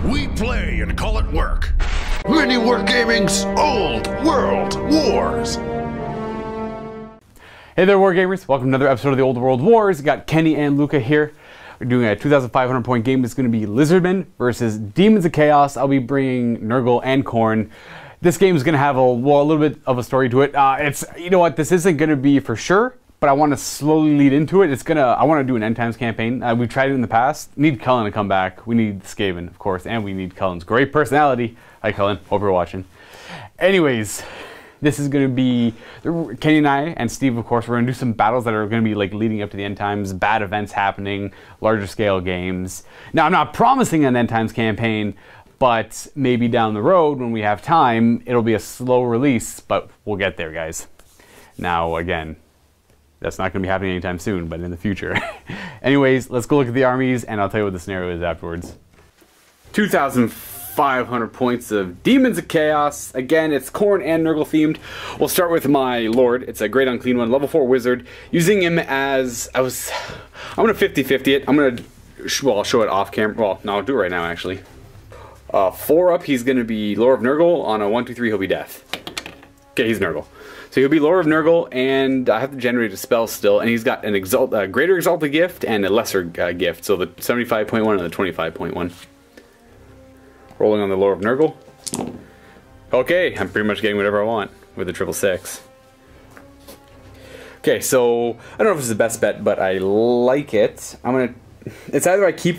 We play and call it work. Mini Wargaming's Old World Wars. Hey there, Wargamers. Welcome to another episode of the Old World Wars. We got Kenny and Luka here. We're doing a 2,500 point game. It's going to be Lizardmen versus Daemons of Chaos. I'll be bringing Nurgle and Khorne. This game is going to have a little bit of a story to it. You know what, this isn't going to be for sure, but I want to slowly lead into it. I want to do an end times campaign. We've tried it in the past. Need Cullen to come back. We need Skaven, of course, and we need Cullen's great personality. Hi, Cullen. Hope you're watching. Anyways, this is going to be Kenny and I and Steve, of course. We're going to do some battles that are going to be like leading up to the end times, bad events happening, larger scale games. Now, I'm not promising an end times campaign, but maybe down the road when we have time, it'll be a slow release, but we'll get there, guys. Now, again, that's not going to be happening anytime soon, but in the future. Anyways, let's go look at the armies, and I'll tell you what the scenario is afterwards. 2,500 points of Daemons of Chaos. Again, it's Khorne and Nurgle themed. We'll start with my Lord. It's a Great Unclean One, level 4 wizard. Using him as... I'm going to 50-50 it. I'm going to... Well, I'll show it off camera. Well, no, I'll do it right now, actually. 4 up, he's going to be Lord of Nurgle. On a 1-2-3, he'll be Death. Okay, he's Nurgle. So he'll be Lord of Nurgle, and I have to generate a spell still, and he's got an greater exalted gift and a lesser gift, so the 75.1 and the 25.1. Rolling on the Lord of Nurgle. Okay, I'm pretty much getting whatever I want with the 666. Okay, so I don't know if this is the best bet, but I like it. It's either I keep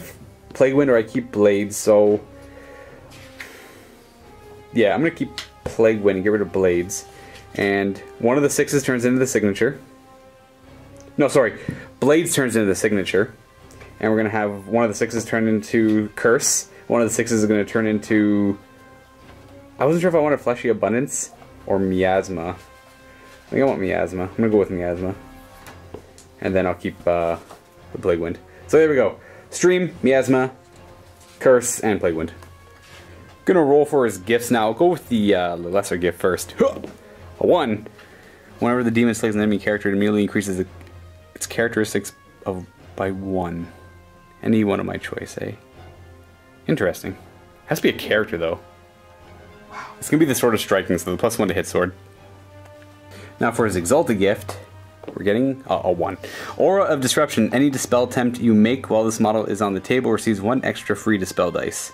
Plague Wind or I keep Blades, so yeah, I'm gonna keep Plague Wind and get rid of Blades. And one of the 6s turns into the signature. No, sorry. Blades turns into the signature. And we're going to have one of the 6s turn into Curse. One of the 6s is going to turn into... I wasn't sure if I wanted Fleshy Abundance or Miasma. I think I want Miasma. I'm going to go with Miasma. And then I'll keep the Plague Wind. So there we go. Stream, Miasma, Curse, and Plague Wind. Going to roll for his gifts now. I'll go with the lesser gift first. A 1. Whenever the demon slays an enemy character, it immediately increases its characteristics by 1. Any one of my choice, eh? Interesting. Has to be a character, though. Wow. It's going to be the Sword of Striking, so the +1 to hit sword. Now for his exalted gift, we're getting a 1. Aura of Disruption. Any dispel attempt you make while this model is on the table receives 1 extra free dispel dice.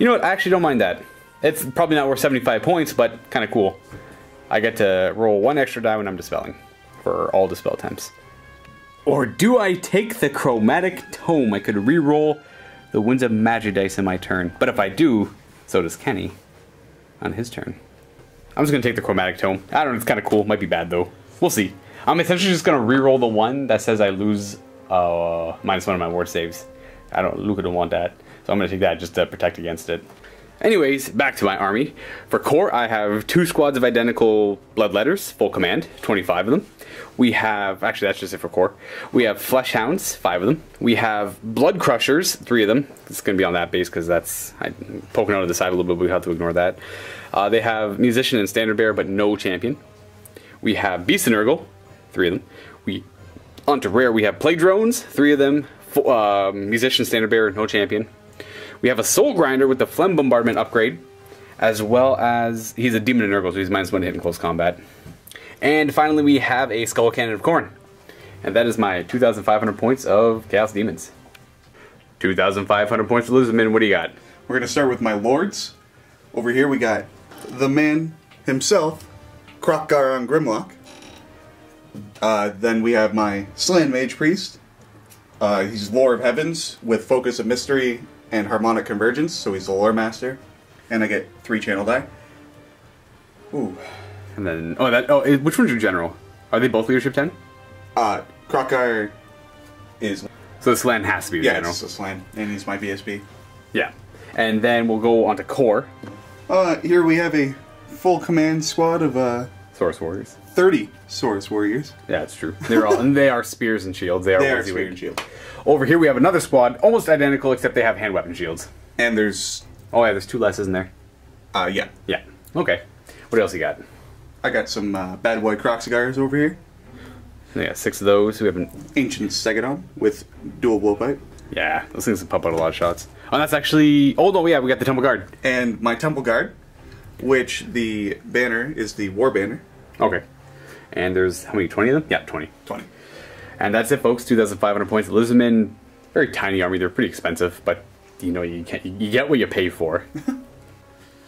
You know what? I actually don't mind that. It's probably not worth 75 points, but kind of cool. I get to roll 1 extra die when I'm dispelling for all dispel attempts. Or do I take the Chromatic Tome? I could re-roll the Winds of Magic dice in my turn. But if I do, so does Kenny on his turn. I'm just going to take the Chromatic Tome. I don't know, it's kind of cool. Might be bad though. We'll see. I'm essentially just going to re-roll the one that says I lose -1 of my ward saves. Luka don't want that. So I'm going to take that just to protect against it. Anyways, back to my army. For core, I have 2 squads of identical bloodletters, full command, 25 of them. We have, actually that's just it for core. We have flesh hounds, 5 of them. We have blood crushers, 3 of them. It's going to be on that base because I'm poking out of the side a little bit, but we have to ignore that. They have musician and standard bearer, but no champion. We have beast and Nurgle, 3 of them. Onto rare, we have plague drones, 3 of them. Musician, standard bearer, no champion. We have a Soul Grinder with the Phlegm Bombardment upgrade, as well as he's a Demon and Nurgle, so he's -1 to hit in close combat. And finally, we have a Skull Cannon of Khorne. And that is my 2,500 points of Chaos Demons. 2,500 points of Lizardmen. What do you got? We're going to start with my Lords. Over here we got the man himself, Kroq-Gar on Grimlock. Then we have my Slan Mage Priest. He's Lore of Heavens with Focus of Mystery and Harmonic Convergence, so he's the Lore Master. And I get 3 channel die. Ooh. And then, which one's your general? Are they both leadership 10? Kroq-Gar is... So the Slan has to be your general. Yeah, it's a Slan, and he's my BSB. Yeah. And then we'll go on to core. Here we have a full command squad of, Saurus Warriors. 30 Saurus Warriors. Yeah, it's true. They are spears and shields. They are spear and shield. Over here we have another squad, almost identical, except they have hand weapon shields. And there's... Oh yeah, there's 2 less, isn't there? Yeah. Yeah. Okay. What else you got? I got some bad boy Kroq-Gars over here. We got 6 of those. We have an Ancient Stegodon with dual blowpipe. Yeah, those things can pump out a lot of shots. Oh, that's actually... Oh, no, yeah, we got the Temple Guard. And my Temple Guard, which the banner is the War Banner. Okay. And there's, how many, 20 of them? Yeah, 20. 20. And that's it, folks. 2,500 points. The Lizardmen, very tiny army. They're pretty expensive, but, you know, you get what you pay for.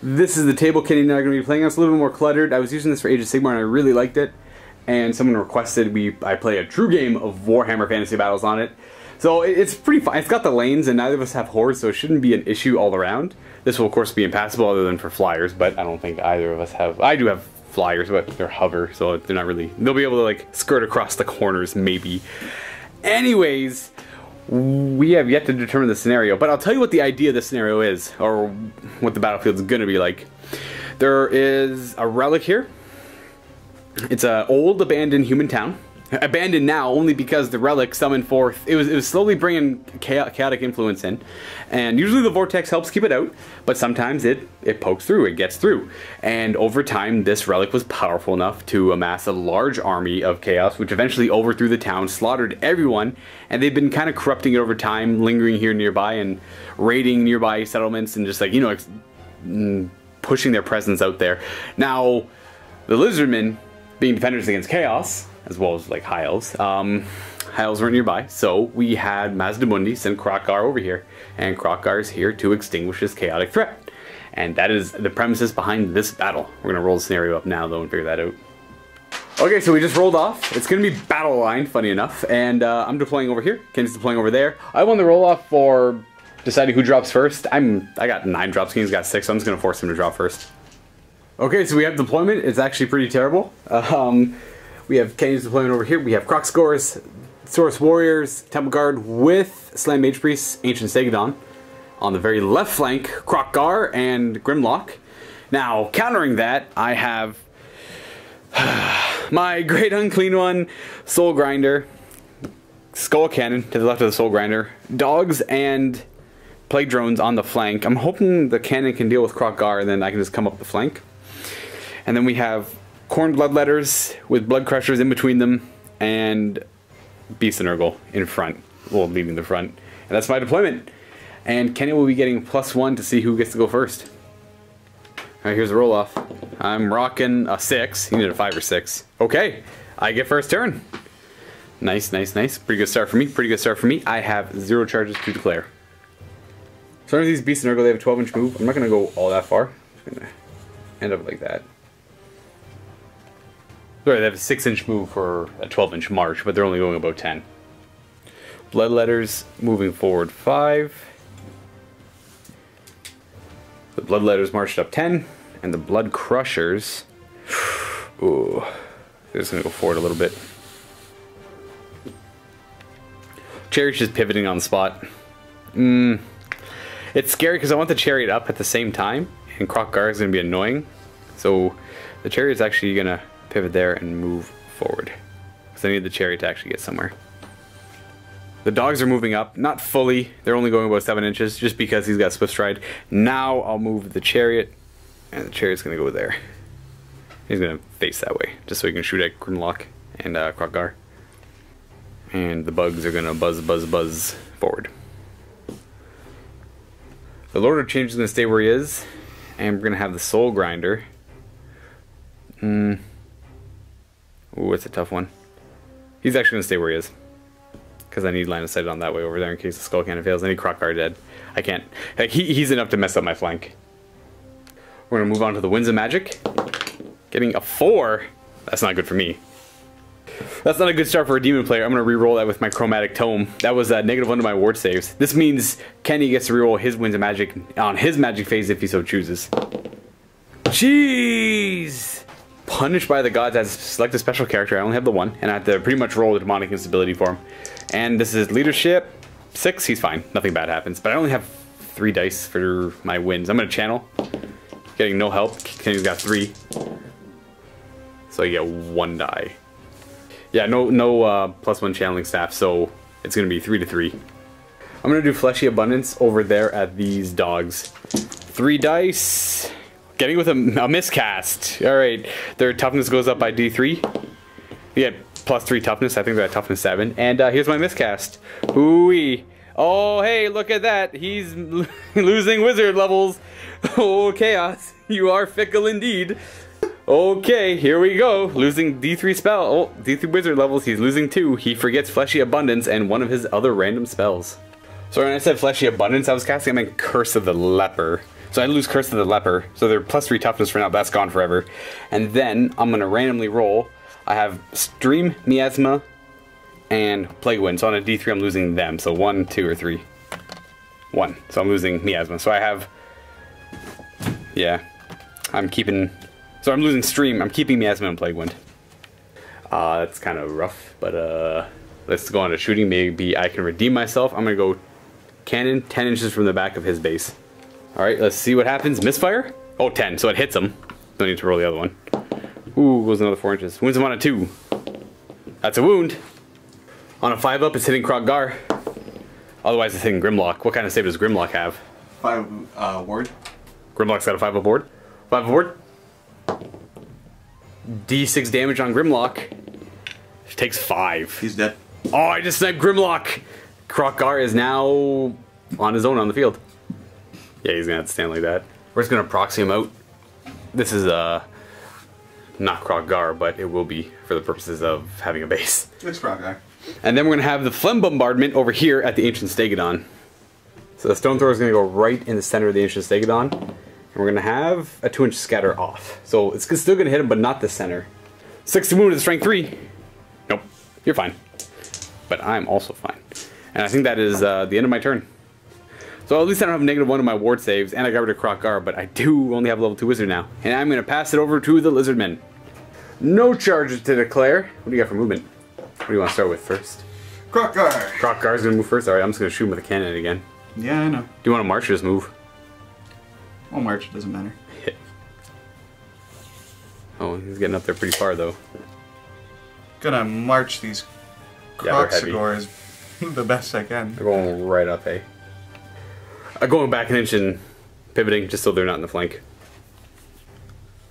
This is the table Kenny and I are going to be playing. It's a little bit more cluttered. I was using this for Age of Sigmar, and I really liked it. And someone requested I play a true game of Warhammer Fantasy Battles on it. So it's pretty fun. It's got the lanes, and neither of us have hordes, so it shouldn't be an issue all around. This will, of course, be impassable other than for flyers, but I don't think either of us have... I do have flyers, but they're hover, so they're not really... They'll be able to, like, skirt across the corners, maybe. Anyways, we have yet to determine the scenario, but I'll tell you what the idea of the scenario is, or what the battlefield's gonna be like. There is a relic here. It's an old abandoned human town. Abandoned now only because the relic summoned forth. It was slowly bringing chaotic influence in, and usually the vortex helps keep it out, but sometimes it pokes through, it gets through. And over time, this relic was powerful enough to amass a large army of chaos, which eventually overthrew the town, slaughtered everyone, and they've been kind of corrupting it over time, lingering here nearby and raiding nearby settlements and just, like, you know, pushing their presence out there. Now, the Lizardmen, being defenders against chaos, as well as, like, high elves. High elves weren't nearby, so we had Mazdamundi send Kroq-Gar over here, and Kroq-Gar is here to extinguish this chaotic threat. And that is the premises behind this battle. We're going to roll the scenario up now, though, and figure that out. Okay, so we just rolled off. It's going to be Battleline, funny enough, and I'm deploying over here. Kenny's deploying over there. I won the roll-off for deciding who drops first. I got 9 drops, Kenny's got 6, so I'm just going to force him to drop first. Okay, so we have deployment. It's actually pretty terrible. We have Kenny's deployment over here. We have Kroq-Gar's, Saurus Warriors, Temple Guard with Slam Mage Priests, Ancient Stegadon. On the very left flank, Kroq-Gar and Grimlock. Now, countering that, I have my Great Unclean One, Soul Grinder, Skull Cannon to the left of the Soul Grinder, Dogs and Plague Drones on the flank. I'm hoping the cannon can deal with Kroq-Gar, and then I can just come up the flank. And then we have Khorne Bloodletters with Blood Crushers in between them, and Beast of Nurgle in front, well, leading the front. And that's my deployment. And Kenny will be getting +1 to see who gets to go first. Alright, here's the roll-off. I'm rocking a 6. He needed a 5 or 6. Okay, I get first turn. Nice, nice, nice. Pretty good start for me. Pretty good start for me. I have 0 charges to declare. So under these Beasts of Nurgle, they have a 12-inch move. I'm not going to go all that far. I'm going to end up like that. Sorry, they have a 6-inch move for a 12-inch march, but they're only going about 10. Bloodletters moving forward 5. The Bloodletters marched up 10, and the Blood Crushers, ooh, they're just going to go forward a little bit. Chariot's just pivoting on the spot. It's scary because I want the Chariot up at the same time, and Kroq-Gar is going to be annoying. So the Chariot's actually going to pivot there and move forward, because I need the Chariot to actually get somewhere. The Dogs are moving up, not fully, they're only going about 7 inches, just because he's got Swift Stride. Now I'll move the Chariot, and the Chariot's going to go there. He's going to face that way, just so he can shoot at Grimlock and Kroq-Gar. And the Bugs are going to buzz, buzz, buzz forward. The Lord of Change is going to stay where he is, and we're going to have the Soul Grinder. Ooh, it's a tough one. He's actually going to stay where he is, because I need line of sight on that way over there in case the Skull Cannon fails. I need Kroq-Gar dead. I can't. Like, he's enough to mess up my flank. We're going to move on to the Winds of Magic. Getting a 4. That's not good for me. That's not a good start for a demon player. I'm going to re-roll that with my Chromatic Tome. That was -1 to my ward saves. This means Kenny gets to re-roll his Winds of Magic on his magic phase if he so chooses. Jeez! Punished by the gods. I have to select a special character. I only have the 1, and I have to pretty much roll the demonic instability for him. And this is leadership 6. He's fine. Nothing bad happens. But I only have 3 dice for my wins. I'm going to channel. Getting no help. Kenny's got 3. So I get 1 die. Yeah, no +1 channeling staff, so it's going to be 3 to 3. I'm going to do Fleshy Abundance over there at these dogs. 3 dice. Getting with a miscast. Alright, their toughness goes up by D3. You get +3 toughness. I think they're at toughness 7. And here's my miscast. Ooh-wee. Oh, hey, look at that. He's losing wizard levels. Oh, Chaos. You are fickle indeed. Okay, here we go. Losing D3 spell. Oh, D3 wizard levels. He's losing 2. He forgets Fleshy Abundance and one of his other random spells. So when I said Fleshy Abundance, I was casting, I meant Curse of the Leper. So I lose Curse of the Leper. So they're +3 toughness for now. That's gone forever. And then I'm going to randomly roll. I have Stream, Miasma, and Plague Wind. So on a D3, I'm losing them. So 1, 2, or 3. 1. So I'm losing Miasma. So I have... Yeah. I'm keeping... So I'm losing Stream. I'm keeping Miasma and Plague Wind. That's kind of rough. But let's go on to shooting. Maybe I can redeem myself. I'm going to go cannon 10 inches from the back of his base. Alright, let's see what happens. Misfire? Oh, 10. So it hits him. Don't need to roll the other one. Ooh, goes another 4 inches. Wounds him on a 2. That's a wound. On a 5-up, it's hitting Kroq-Gar. Otherwise, it's hitting Grimlock. What kind of save does Grimlock have? 5 ward. Grimlock's got a 5-up ward. 5-up ward. D6 damage on Grimlock. He takes 5. He's dead. Oh, I just sniped Grimlock. Kroq-Gar is now on his own on the field. Yeah, he's gonna have to stand like that. We're just gonna proxy him out. This is not Kroq-Gar, but it will be for the purposes of having a base. It's Kroq-Gar. And then we're gonna have the Phlegm Bombardment over here at the Ancient Stegodon. So the Stone Thrower is gonna go right in the center of the Ancient Stegodon. And we're gonna have a 2-inch scatter off. So it's still gonna hit him, but not the center. 60 wound with strength 3. Nope, you're fine. But I'm also fine. And I think that is the end of my turn. So at least I don't have -1 on my ward saves, and I got rid of Kroq-Gar, but I do only have level 2 wizard now. And I'm gonna pass it over to the Lizardmen. No charges to declare. What do you got for movement? What do you want to start with first? Kroq-Gar. Kroq-Gar's gonna move first. Alright, I'm just gonna shoot him with a cannon again. Yeah, I know. Do you want to march or just move? Well, march, it doesn't matter. Hit. Oh, he's getting up there pretty far though. Gonna march these Kroq-Gars the best I can. They're going right up, hey. I'm going back an inch and pivoting just so they're not in the flank.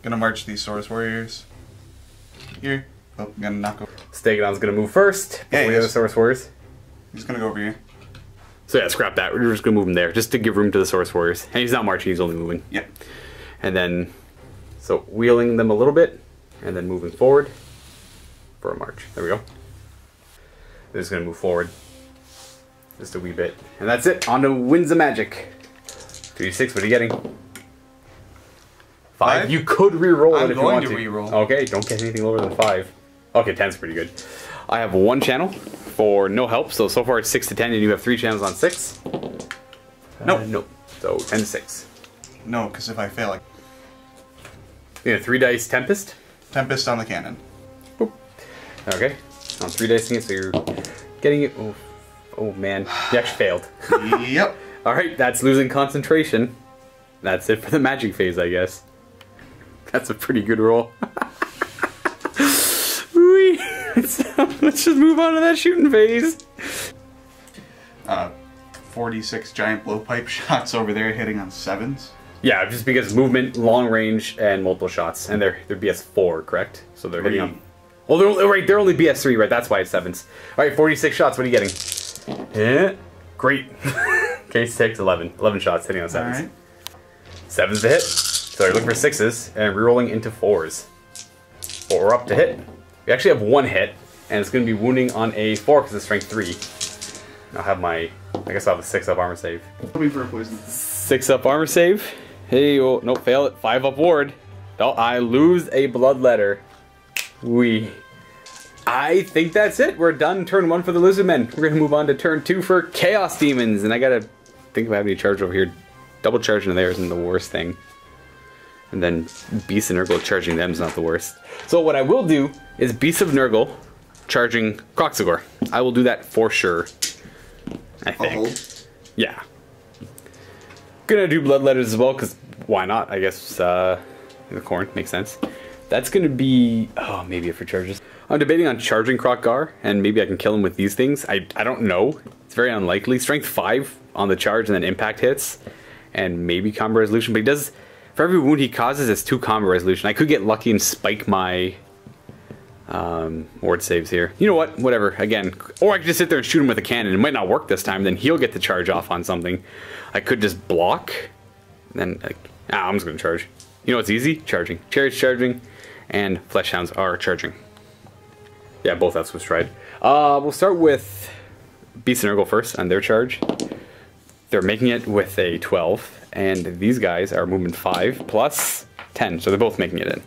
Gonna march these Saurus warriors. Here. Oh, I'm gonna knock over. Stegodon's gonna move first. Yeah, We have the Saurus warriors. He's gonna go over here. So yeah, scrap that. We're just gonna move him there, just to give room to the Saurus warriors. And he's not marching; he's only moving. Yeah. And then, so wheeling them a little bit, and then moving forward for a march. There we go. They're just gonna move forward, just a wee bit, and that's it. On to Winds of Magic. 2d6. What are you getting? 5. You could re-roll it if you want to. I'm going to re-roll. Okay, don't get anything lower than 5. Okay, 10's pretty good. I have 1 channel for no help, so far it's 6 to 10, and you have 3 channels on 6. Nope. Nope. So 10 to 6. No, because if I fail, Yeah, 3 dice Tempest. Tempest on the cannon. Boop. Okay, on 3 dice again, so you're getting it. Oh, oh man, you actually failed. Yep. Alright, that's losing concentration. That's it for the magic phase, I guess. That's a pretty good roll. Let's just move on to that shooting phase. 46 giant blowpipe shots over there hitting on 7s. Yeah, just because movement, long range, and multiple shots. And they're BS4, correct? So they're hitting on... Oh, they're only BS3, right? That's why it's 7s. Alright, 46 shots, what are you getting? Yeah, great. Okay, 6, 11. 11 shots hitting on 7s. Alright. 7's to hit. So you're looking for 6s, and rerolling into 4s. 4 up to hit. We actually have 1 hit, and it's going to be wounding on a 4 because it's strength 3. I'll have my... I guess I'll have a 6-up armor save. Looking for a poison. 6-up armor save. Hey, oh, nope, fail it. 5-up ward. Oh, I lose a bloodletter. I think that's it. We're done. Turn 1 for the Lizardmen. We're going to move on to turn 2 for Chaos Demons. And I got to think if I have any charge over here. Double charging there isn't the worst thing. And then Beast of Nurgle charging them is not the worst. So what I will do is Beast of Nurgle charging Kroq-Gar. I will do that for sure. I think. Yeah. Gonna do bloodletters as well, because why not? I guess the Khorne makes sense. That's gonna be... Oh, maybe it for charges. I'm debating on charging Kroq-Gar, and maybe I can kill him with these things. I don't know. It's very unlikely. Strength 5 on the charge, and then impact hits. And maybe combo resolution, but he does... For every wound he causes, it's 2 combo resolution. I could get lucky and spike my Ward saves here. You know what? Whatever. Again. Or I could just sit there and shoot him with a cannon. It might not work this time. Then he'll get the charge off on something. I could just block. Then, I'm just going to charge. You know what's easy? Charging. Chariots charging. And Flesh Hounds are charging. Yeah, both have Swift Stride. We'll start with Beast and Nurgle first on their charge. They're making it with a 12. And these guys are movement 5 plus 10. So they're both making it in.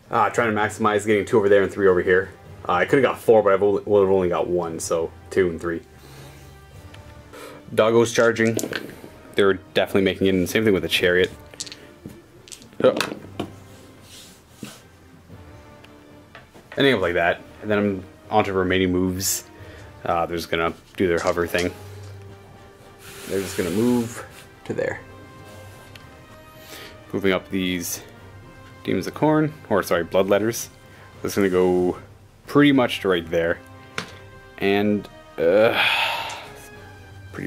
Trying to maximize getting 2 over there and 3 over here. I could have got 4, but I would have only got 1, so 2 and 3. Doggo's charging. They're definitely making it in. Same thing with the chariot. Oh. Anything like that. And then I'm on to remaining moves. They're just going to do their hover thing. They're just going to move to there. Moving up these Demons of Khorne, or sorry, Bloodletters. That's going to go pretty much to right there. And, pretty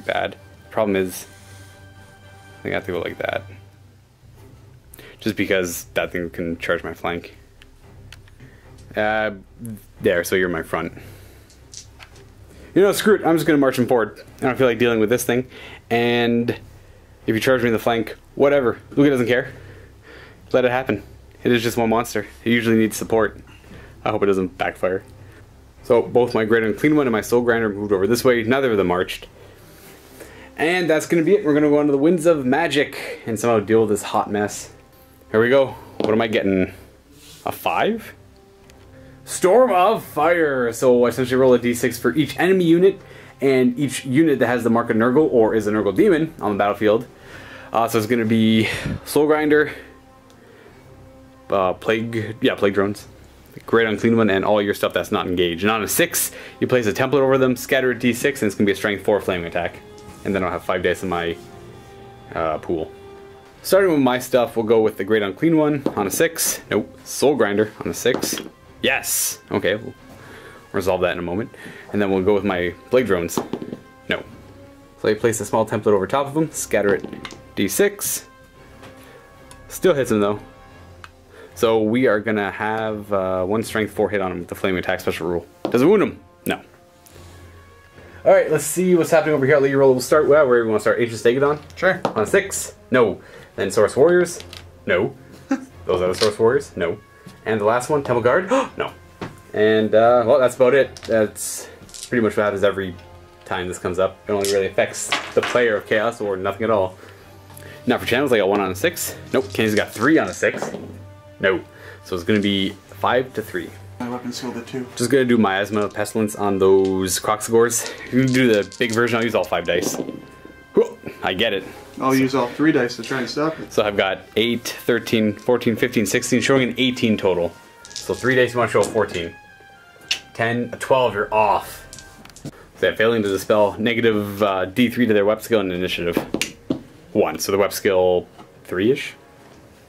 bad. Problem is, I think I have to go like that. Just because that thing can charge my flank. There, so you're my front. You know, screw it, I'm just going to march him forward. I don't feel like dealing with this thing. And if you charge me in the flank, whatever. Luka doesn't care. Let it happen. It is just one monster. It usually needs support. I hope it doesn't backfire. So both my Great Unclean One and my Soul Grinder moved over this way. Neither of them marched. And that's going to be it. We're going to go on to the Winds of Magic and somehow deal with this hot mess. Here we go. What am I getting? A 5? Storm of Fire. So I essentially roll a d6 for each enemy unit and each unit that has the mark of Nurgle or is a Nurgle demon on the battlefield. So it's going to be Soul Grinder, Plague Drones, Great Unclean One, and all your stuff that's not engaged. And on a 6, you place a template over them, scatter a d6, and it's going to be a strength 4 flaming attack. And then I'll have 5 dice in my pool. Starting with my stuff, we'll go with the Great Unclean One on a 6. Nope. Soul Grinder on a 6. Yes! Okay, we'll resolve that in a moment. And then we'll go with my Plague Drones. No. So I place a small template over top of them, scatter it d6. Still hits him though. So we are going to have 1 strength 4 hit on him with the flaming attack special rule. Does it wound him? No. Alright, let's see what's happening over here. I'll let you roll. We'll start, well, where do we want to start? Ancient Stegodon? Sure. On a 6? No. Then Saurus Warriors? No. Those are the Saurus Warriors? No. And the last one, Temple Guard? No. And, well, that's about it. That's pretty much what happens every time this comes up. It only really affects the player of Chaos or nothing at all. Now for channels, I got 1 on a 6. Nope, Kenny's got 3 on a 6. No. So it's going to be 5 to 3. My weapon sealed at 2. Just going to do Miasma Pestilence on those Kroq-Gars. You can do the big version, I'll use all 5 dice. Whew, I get it. I'll use all 3 dice to try and stop it. So I've got 8, 13, 14, 15, 16, showing an 18 total. So 3 dice you want to show a 14. 10, a 12, you're off. So yeah, failing to dispel, negative D3 to their web skill and initiative. 1, so the web skill 3-ish?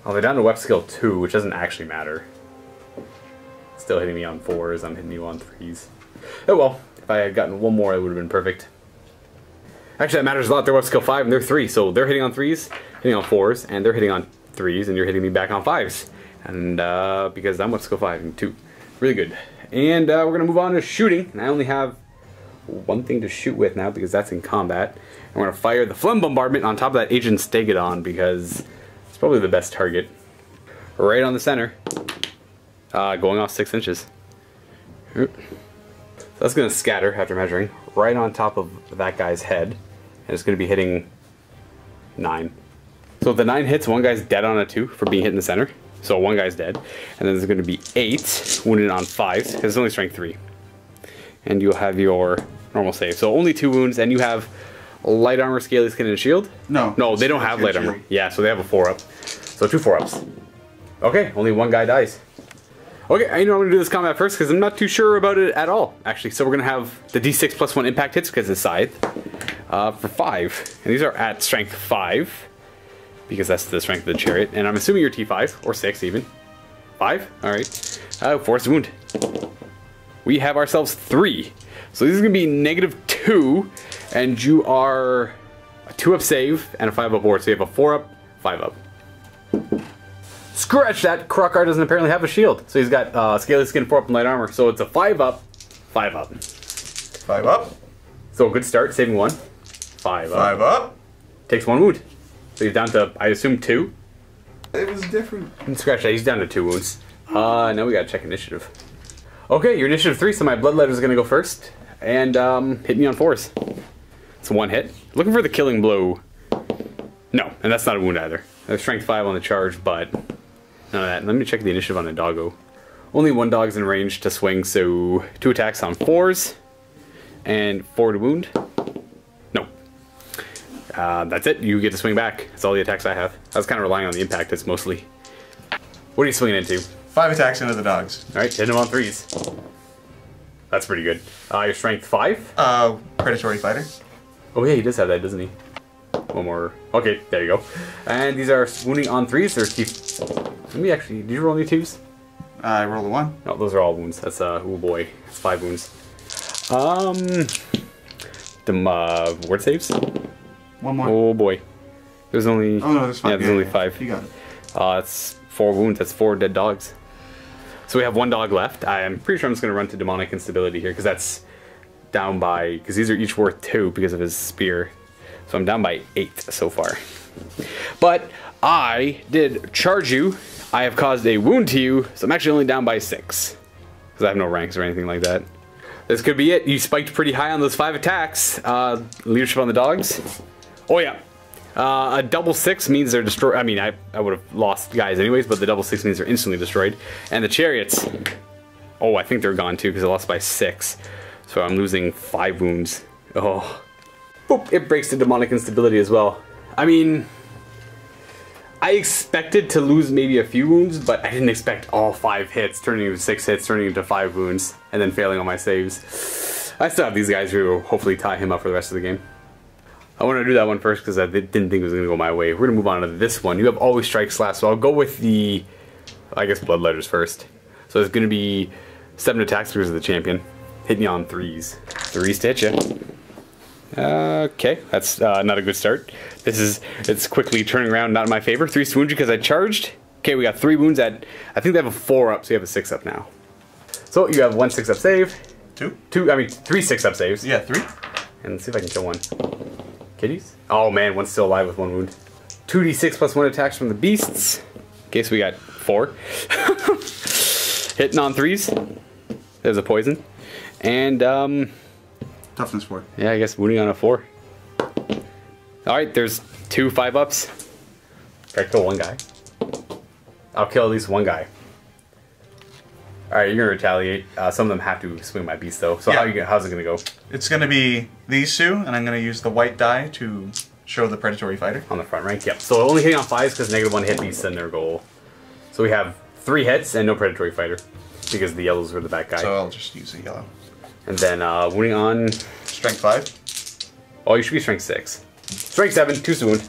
Oh, they're down to web skill 2, which doesn't actually matter. Still hitting me on 4s, I'm hitting you on 3s. Oh well, if I had gotten 1 more, it would have been perfect. Actually, that matters a lot. They're web skill 5 and they're 3, so they're hitting on 3s, hitting on 4s, and they're hitting on 3s, and you're hitting me back on 5s. And because I'm web skill 5 and 2. Really good. And we're going to move on to shooting, and I only have 1 thing to shoot with now because that's in combat. And we're going to fire the Phlegm Bombardment on top of that Ancient Stegodon because it's probably the best target. Right on the center. Going off 6 inches. So that's going to scatter after measuring right on top of that guy's head. And it's going to be hitting 9. So if the 9 hits, 1 guy's dead on a 2 for being hit in the center. So 1 guy's dead. And then there's going to be 8 wounded on 5s because it's only strength 3. And you'll have your normal save. So only 2 wounds, and you have light armor, scaly skin, and shield? No. No, they don't have light armor. Yeah, so they have a 4-up. So 2 4-ups. Okay, only 1 guy dies. Okay, I know I'm going to do this combat first because I'm not too sure about it at all, actually. So we're going to have the d6 plus 1 impact hits because it's Scythe for 5. And these are at strength 5 because that's the strength of the chariot. And I'm assuming you're T5 or 6 even. 5? Alright. Force wound. We have ourselves 3. So this is going to be -2, and you are a 2-up save and a 5-up ward. So you have a 4-up, 5-up. Scratch that! Kroq-Gar doesn't apparently have a shield. So he's got Scaly Skin, 4 up, and Light Armor. So it's a 5 up, 5 up. 5 up. So a good start, saving 1. 5 up. 5 up. Takes 1 wound. So he's down to, I assume, 2? It was different. Scratch that, he's down to 2 wounds. Now we gotta check initiative. Okay, your initiative 3, so my Bloodletter is gonna go first. And hit me on 4s. It's 1 hit. Looking for the killing blow. No, and that's not a wound either. There's strength 5 on the charge, but none of that. Let me check the initiative on the doggo. Only 1 dog's in range to swing, so 2 attacks on 4s. And 4 to wound. No. That's it. You get to swing back. That's all the attacks I have. I was kind of relying on the impact. It's mostly. What are you swinging into? 5 attacks into the dogs. Alright, hit him on 3s. That's pretty good. Your strength 5? Predatory fighter. Oh yeah, he does have that, doesn't he? 1 more. Okay, there you go. And these are wounding on 3s. Let me actually. Did you roll any 2s? I rolled a 1. No, those are all wounds. That's oh boy, it's 5 wounds. Word saves. 1 more. Oh boy, there's only. Oh no, there's 5. Yeah, there's only 5. You got it. It's 4 wounds. That's 4 dead dogs. So we have 1 dog left. I'm pretty sure I'm just gonna run to demonic instability here because that's down by these are each worth 2 because of his spear. So I'm down by 8 so far. But I did charge you. I have caused a wound to you, so I'm actually only down by 6. Because I have no ranks or anything like that. This could be it. You spiked pretty high on those 5 attacks. Leadership on the dogs. Oh yeah. A double 6 means they're destroyed. I mean, I would have lost guys anyways, but the double 6 means they're instantly destroyed. And the chariots. Oh, I think they're gone too because I lost by 6. So I'm losing 5 wounds. Oh. Boop, it breaks the demonic instability as well. I mean, I expected to lose maybe a few wounds, but I didn't expect all 5 hits turning into 6 hits, turning into 5 wounds, and then failing on my saves. I still have these guys who will hopefully tie him up for the rest of the game. I want to do that one first because I didn't think it was going to go my way. We're going to move on to this one. You have always strikes last, so I'll go with the, I guess, Bloodletters first. So it's going to be 7 attacks because of the champion. Hit me on 3s. 3s to hit you. Okay, that's not a good start. It's quickly turning around, not in my favor. 3 wounds because I charged. Okay, we got 3 wounds at, I think they have a 4 up, so you have a 6 up now. So you have 1 6 up save. 3 6 up saves. Yeah, 3. And let's see if I can kill 1. Kitties? Oh man, 1's still alive with 1 wound. 2d6 plus 1 attacks from the beasts. Okay, so we got 4. Hitting on 3s. There's a poison. And Toughness 4. yeah, I guess wounding on a 4. Alright, there's 2 5 ups. Gotta kill 1 guy. I'll kill at least 1 guy. Alright, you're gonna retaliate. Some of them have to swing my beast though. So yeah. How's it gonna go? It's gonna be these 2, and I'm gonna use the white die to show the predatory fighter. On the front rank, yep. So only hitting on 5s because -1 hit beasts and their goal. So we have 3 hits and no predatory fighter. Because the yellows were the bad guy. So I'll just use a yellow. And then wounding on Strength 5. Oh, you should be strength 6. Strength 7, 2 wound.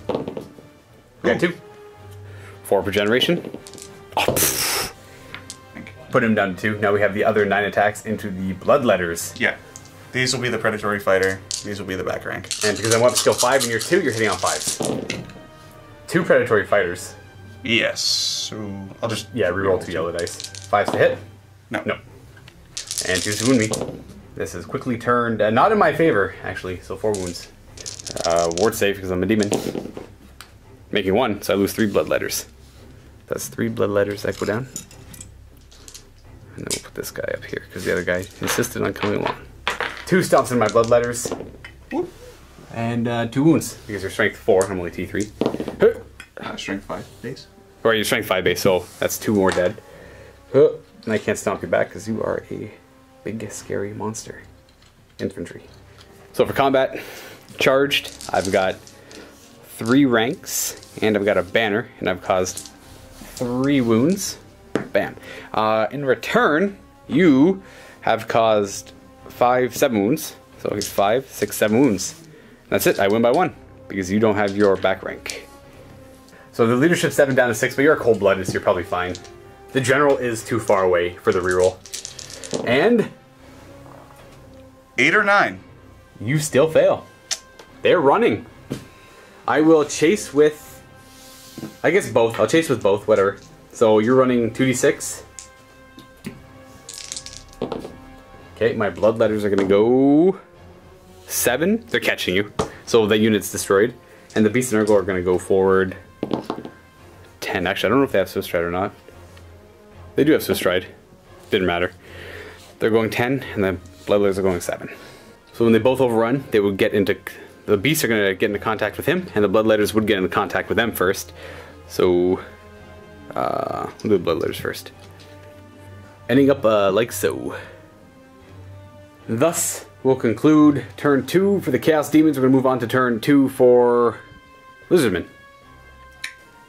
We got 2. 4 per generation. Oh, put him down to 2. Now we have the other 9 attacks into the Bloodletters. Yeah. These will be the predatory fighter. These will be the back rank. And because I want skill 5 and you're 2, you're hitting on 5s. 2 predatory fighters. Yes. So I'll just reroll 2 yellow dice. 5s to hit. No. And 2 to wound me. This is quickly turned, not in my favor, actually, so 4 wounds. Ward save because I'm a demon. Making 1, so I lose 3 Bloodletters. That's 3 Bloodletters that go down. And then we'll put this guy up here because the other guy insisted on coming along. 2 stomps in my Bloodletters. Whoop. And 2 wounds because you're strength 4, I'm only T3. Strength 5 base. Or you're strength 5 base, so that's 2 more dead. And I can't stomp you back because you are a big, scary monster. Infantry. So for combat, charged, I've got 3 ranks, and I've got a banner, and I've caused 3 wounds. Bam. In return, you have caused 7 wounds. So he's 5, 6, 7 wounds. That's it, I win by 1, because you don't have your back rank. So the leadership 7 down to 6, but you're cold-blooded, so you're probably fine. The general is too far away for the reroll. And 8 or 9. You still fail. They're running. I will chase with, I guess both. I'll chase with both, whatever. So you're running 2d6. Okay, my bloodletters are gonna go 7. They're catching you, so the unit's destroyed. And the beasts of Nurgle are gonna go forward 10. Actually, I don't know if they have Swift Stride or not. They do have Swift Stride. Didn't matter. They're going 10, and the bloodletters are going 7. So when they both overrun, they would get into... The beasts are gonna get into contact with him, and the bloodletters would get into contact with them first. So... we'll do the bloodletters first. Ending up like so. Thus, we'll conclude turn 2 for the Chaos Demons. We're going to move on to turn 2 for Lizardmen.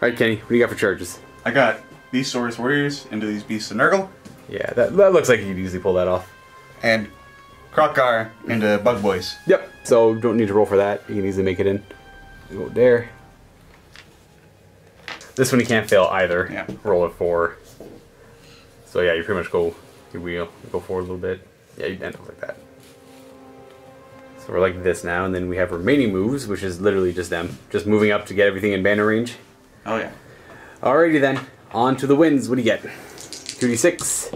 Alright, Kenny, what do you got for charges? I got these Saurus warriors into these beasts of Nurgle. Yeah, that looks like you could easily pull that off. And Kroq-Gar into Bug Boys. Yep, so don't need to roll for that. You can easily make it in. Go there. This one you can't fail either. Yeah. Roll it 4. So yeah, you pretty much go your wheel, go forward a little bit. Yeah, you end up like that. So we're like this now, and then we have remaining moves, which is literally just them. Just moving up to get everything in banner range. Oh yeah. Alrighty then, on to the wins. What do you get? 2d6.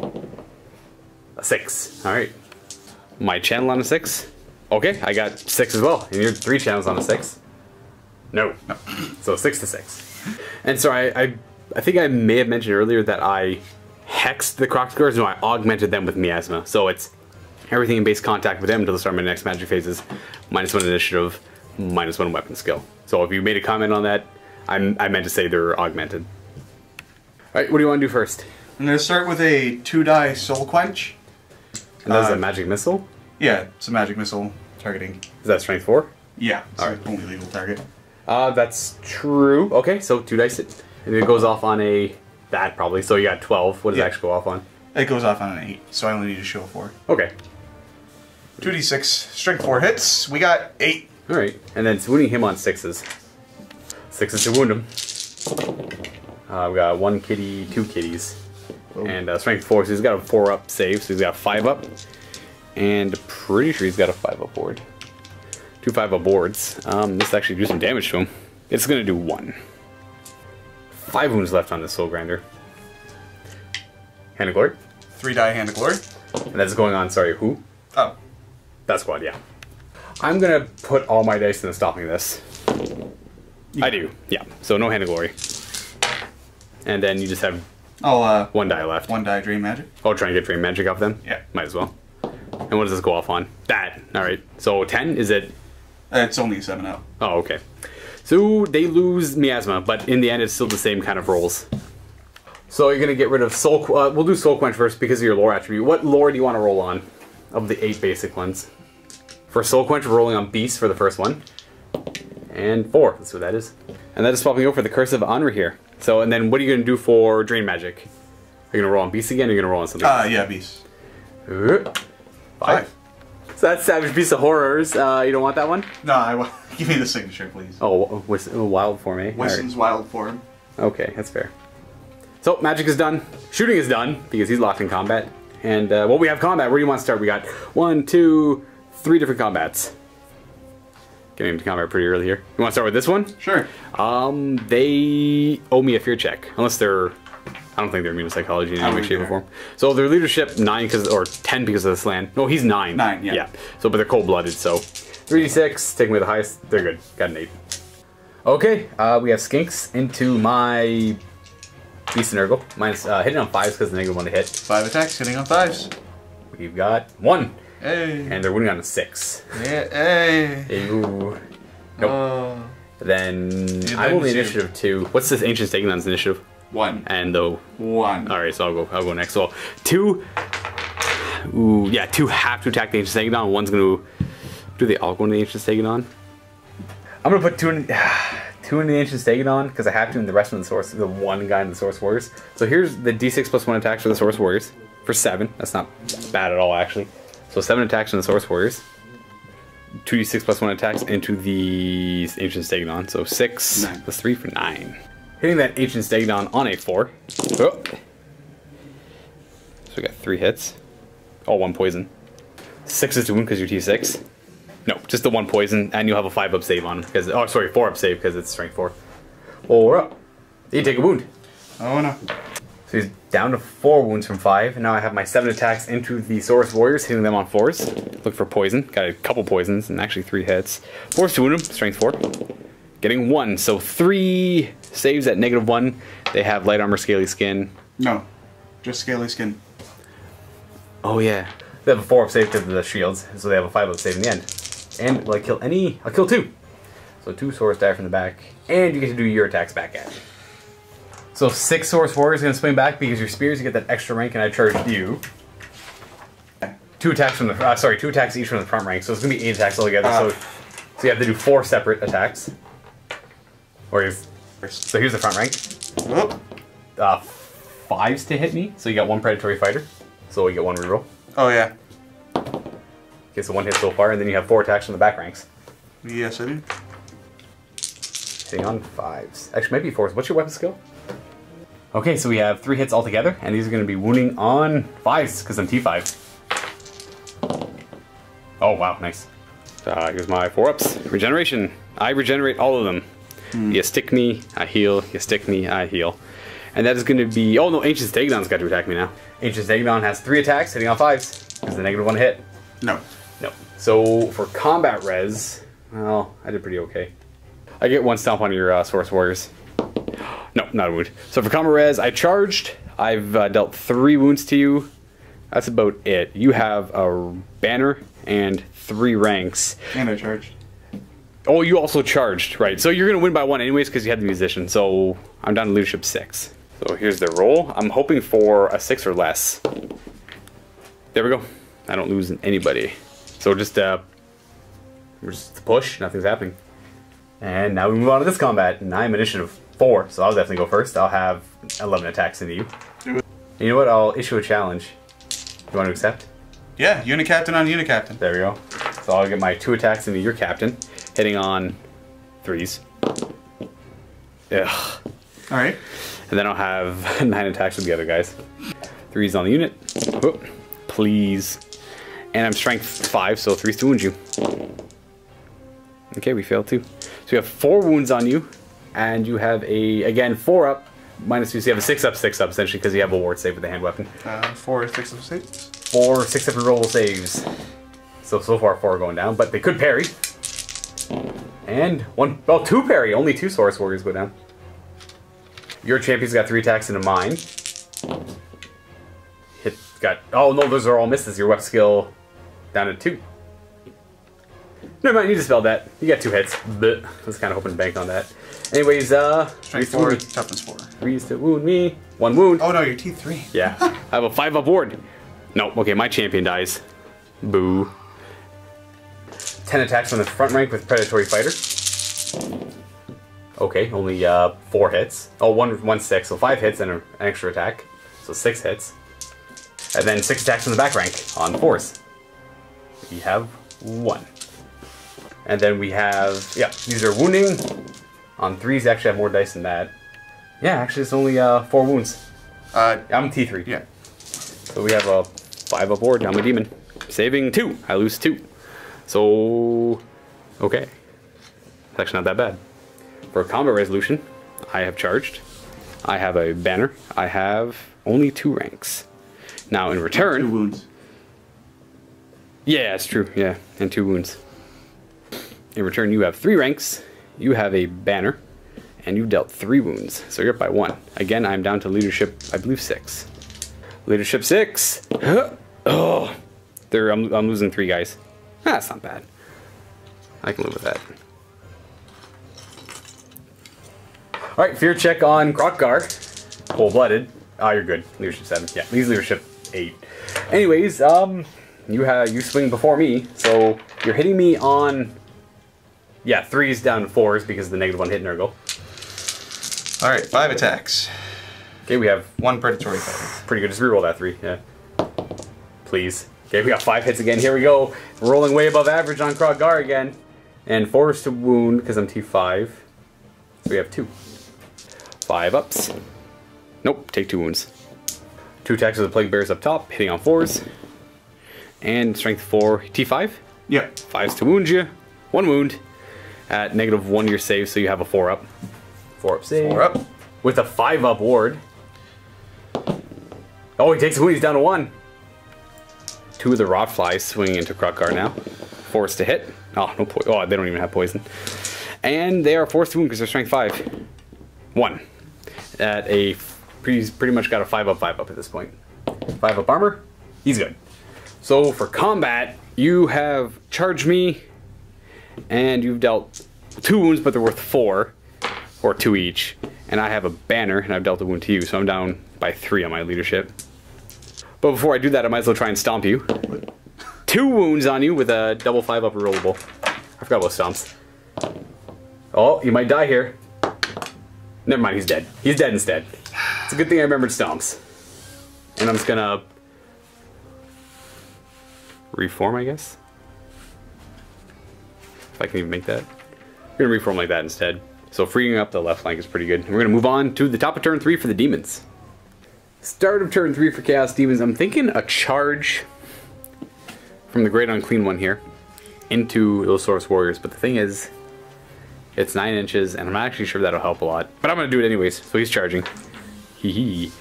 A 6. Alright. My channel on a 6. Okay, I got 6 as well. And you're 3 channels on a 6. No. So 6 to 6. And sorry, I think I may have mentioned earlier that I hexed the Kroq-Gars. No, I augmented them with miasma. So it's everything in base contact with them until the start of my next magic phases. -1 initiative, -1 weapon skill. So if you made a comment on that, I meant to say they're augmented. Alright, what do you want to do first? I'm going to start with a 2-die Soul Quench. And that's a magic missile? Yeah, it's a magic missile targeting. Is that strength 4? Yeah, it's the only legal target. That's true. Okay, so 2 dice it. And it goes off on a... that probably. So you got 12. What does it actually go off on? It goes off on an 8, so I only need to show 4. Okay. 2d6, strength 4 hits. We got 8. Alright, and then it's wounding him on 6s. 6s to wound him. We got 1 kitty, 2 kitties. Oh. And strength 4, so he's got a 4-up save, so he's got 5-up. And pretty sure he's got a 5-up board. 2 5-up boards. This actually do some damage to him. It's gonna do 1. 5 wounds left on this Soul Grinder. Hand of Glory. 3-die Hand of Glory. And that's going on, sorry, who? Oh. That squad, yeah. I'm gonna put all my dice into stopping this. I do, yeah. So no Hand of Glory. And then you just have 1 die left. 1 die Dream Magic. Oh, try and get Dream Magic off them? Yeah. Might as well. And what does this go off on? That. Alright. So 10, is it? It's only a 7-up. Oh, okay. So they lose miasma, but in the end it's still the same kind of rolls. So you're gonna get rid of Soul... we'll do Soul Quench first because of your lore attribute. What lore do you want to roll on? Of the 8 basic ones. For Soul Quench, we're rolling on Beast for the first one. And 4, that's what that is. And that is swapping over for the Curse of Honor here. So, and then what are you gonna do for Drain Magic? Are you gonna roll on Beast again, or are you gonna roll on something else? Yeah, Beast. 5. So that's Savage Beast of Horrors. You don't want that one? No, give me the signature, please. Oh, wild form, eh? Wisdom's wild form. Okay, that's fair. So, magic is done. Shooting is done, because he's locked in combat. And, well, we have combat. Where do you want to start? We got 1, 2, 3 different combats. Getting into combat pretty early here. You want to start with this one? Sure. They owe me a fear check. Unless they're... I don't think they're immune to psychology in any way, shape, or form. So their leadership 9 or 10 because of this land. No, he's 9. 9, yeah. So, but they're cold-blooded. So 3d6, taking away the highest. They're good. Got an 8. Okay, we have Skinks into my Beast of Nurgle. Mine's hitting on 5s because the -1 to hit. 5 attacks, hitting on 5s. We've got 1. Hey. And they're winning on a 6. Yeah, hey. Ooh. Nope. Then I roll the initiative 2. What's this Ancient Stegonon's initiative? 1. And the 1. Alright, so I'll go next. So 2. Ooh, yeah, 2 have to attack the Ancient Stegonon. One's gonna... Do they all go into the Ancient Stegonon? I'm gonna put 2 in the Ancient Stegonon because I have to, and the rest of the Source, the 1 guy in the Source Warriors. So here's the D6 plus 1 attacks for the Source Warriors for 7. That's not bad at all, actually. So 7 attacks in the Source Warriors. 2d6 plus 1 attacks into the Ancient Stegonon. So 6 plus 3 for 9. Hitting that Ancient Stegonon on a 4. Oh. So we got 3 hits. All 1 poison. 6 is to wound because you're T6. No, just the 1 poison, and you'll have a 5-up save on because 4-up save because it's strength 4. 4 up. You take a wound. Oh no. So he's down to 4 wounds from 5. And now I have my 7 attacks into the Saurus warriors, hitting them on 4s. Look for poison. Got a couple poisons and actually 3 hits. 4s to wound him, strength 4. Getting 1. So 3 saves at -1. They have light armor, scaly skin. No, just scaly skin. Oh yeah. They have a 4-up save because of the shields, so they have a 5-up save in the end. And will I kill any? I'll kill 2. So 2 Saurus die from the back, and you get to do your attacks back at. So 6 Saurus warriors are going to swing back because your spears, you get that extra rank, and I charged you. 2 attacks from the 2 attacks each from the front rank, so it's going to be 8 attacks altogether. So you have to do 4 separate attacks. So here's the front rank. Oh. 5s to hit me, so you got 1 predatory fighter. So you get 1 reroll. Oh yeah. Okay, so 1 hit so far, and then you have 4 attacks from the back ranks. Yes, I do. Hitting on 5s. Actually, maybe 4s. What's your weapon skill? Okay, so we have 3 hits altogether, and these are going to be wounding on 5s, because I'm T5. Oh, wow, nice. Here's my 4-ups. Regeneration. I regenerate all of them. You stick me, I heal. You stick me, I heal. And that is going to be... Oh, no, Ancient Dagon's got to attack me now. Ancient Dagon has 3 attacks, hitting on 5s. Is the -1 hit? No. No. So, for combat res... Well, I did pretty okay. I get 1 stomp on your Saurus warriors. No, not a wound. So for combat res, I charged. I've dealt 3 wounds to you. That's about it. You have a banner and 3 ranks. And I charged. Oh, you also charged, right. So you're going to win by 1 anyways because you had the musician. So I'm down to leadership 6. So here's the roll. I'm hoping for a 6 or less. There we go. I don't lose anybody. So just push. Nothing's happening. And now we move on to this combat. And I'm initiative 4, so I'll definitely go first. I'll have 11 attacks into you. And you know what? I'll issue a challenge. You want to accept? Yeah, Unicaptain on Unicaptain. There we go. So I'll get my 2 attacks into your captain, hitting on 3s. Ugh. Alright. And then I'll have 9 attacks with the other guys. 3s on the unit. Whoop. Please. And I'm strength 5, so 3s to wound you. Okay, we failed too. So you have 4 wounds on you, and you have a, again, 4-up, -2, so you have a 6-up, 6-up, essentially, because you have a ward save with the hand weapon. 4 6-up saves? 4 6-up roll saves. So far 4 are going down, but they could parry. And 2 parry, only 2 Saurus warriors go down. Your champion's got 3 attacks into mine. Oh no, those are all misses. Your weapon skill down to 2. Never mind, you dispelled that. You got 2 hits. Blech. I was kind of hoping to bank on that. Anyways, strength 4, toughness 4. 3s to wound me. 1 wound. Oh no, you're T3. Yeah. I have a 5-up ward. No, okay, my champion dies. Boo. 10 attacks from the front rank with predatory fighter. Okay, only 4 hits. Oh, 1 6, so 5 hits and an extra attack. So 6 hits. And then 6 attacks from the back rank on 4s. We have 1. And then we have, yeah, these are wounding. On 3s, actually have more dice than that. Yeah, actually it's only 4 wounds. I'm T3. Yeah. So we have a 5-up ward. I'm a demon. Saving 2. I lose 2. So, okay. It's actually not that bad. For combat resolution, I have charged. I have a banner. I have only 2 ranks. Now in return... 2 wounds. Yeah, it's true. Yeah, and 2 wounds. In return, you have 3 ranks. You have a banner. And you've dealt 3 wounds. So you're up by 1. Again, I'm down to leadership, I believe, 6. Leadership 6. Oh, I'm losing 3 guys. That's not bad. I can live with that. Alright, fear check on Kroq-Gar. Cold-blooded. Ah, you're good. Leadership 7. Yeah, he's leadership 8. Anyways, you swing before me, so you're hitting me on... Yeah, 3s down to 4s because of the -1 hit Nurgle. Alright, 5 attacks. Okay, we have 1 predatory fighter. pretty good. Just reroll that 3, yeah. Please. Okay, we got 5 hits again. Here we go. Rolling way above average on Kroq-Gar again. And 4s to wound because I'm T5. So we have 2. 5 ups. Nope, take 2 wounds. 2 attacks with the Plague Bears up top, hitting on 4s. And strength 4, T5? Yeah. 5s to wound you. 1 wound. At -1 your save, so you have a 4-up. 4-up save. 4 up. With a 5-up ward. Oh, he takes a wound. He's down to 1. 2 of the rot flies swinging into Kroq-Gar now. Forced to hit. Oh, no poison. Oh, they don't even have poison. And they are forced to wound because they're strength 5. 1. At a pretty much got a 5-up at this point. 5-up armor. He's good. So for combat, you have charged me, and you've dealt 2 wounds, but they're worth 4, or 2 each. And I have a banner, and I've dealt a wound to you, so I'm down by 3 on my leadership. But before I do that, I might as well try and stomp you. 2 wounds on you with a double 5-up rollable. I forgot about stomps. Oh, you might die here. Never mind, he's dead. He's dead instead. It's a good thing I remembered stomps. And I'm just gonna reform, I guess. If I can even make that. I'm gonna reform like that instead. So freeing up the left flank is pretty good. And we're gonna move on to the top of turn 3 for the demons. Start of turn 3 for Chaos Demons. I'm thinking a charge from the Great Unclean One here into those Saurus Warriors. But the thing is, it's 9 inches, and I'm not actually sure that'll help a lot. But I'm gonna do it anyways. So he's charging. Hee hee.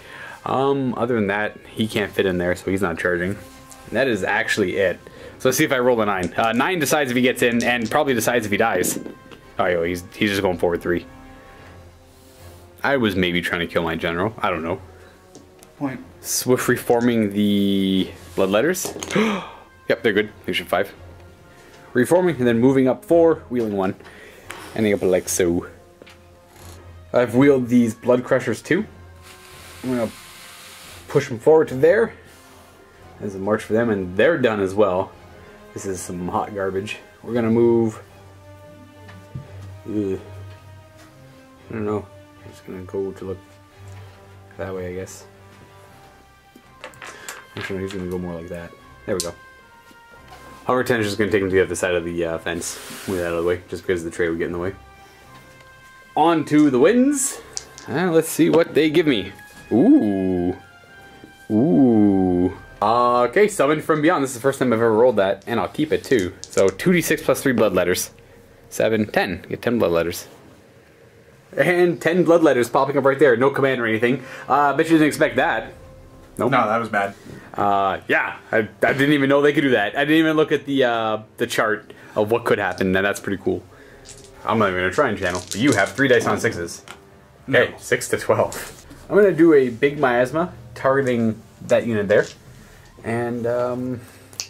Other than that, he can't fit in there, so he's not charging. And that is actually it. So let's see if I roll a 9. 9 decides if he gets in, and probably decides if he dies. Oh, yo, he's just going forward 3. I was maybe trying to kill my general. I don't know. Point. Swift reforming the bloodletters. Yep, they're good. They should 5. Reforming and then moving up 4, wheeling 1, ending up like so. I've wheeled these blood crushers too. I'm gonna push them forward to there. There's a march for them, and they're done as well. This is some hot garbage. We're gonna move. I don't know. I'm just gonna go to look that way, I guess. Actually, he's gonna go more like that. There we go. Our attention is gonna take him to the other side of the fence. Move that out of the way, just because the tray would get in the way. On to the winds. Let's see what they give me. Ooh. Ooh. Okay, Summoned from Beyond. This is the first time I've ever rolled that, and I'll keep it too. So 2d6 plus 3 blood letters. 7, 10. Get 10 blood letters. And 10 blood letters popping up right there. No command or anything. Bet you didn't expect that. Nope. No, that was bad. Yeah, I didn't even know they could do that. I didn't even look at the chart of what could happen, and that's pretty cool. I'm not even gonna try and channel. But you have 3 dice on 6s. No. Okay, 6 to 12. I'm gonna do a big miasma targeting that unit there, and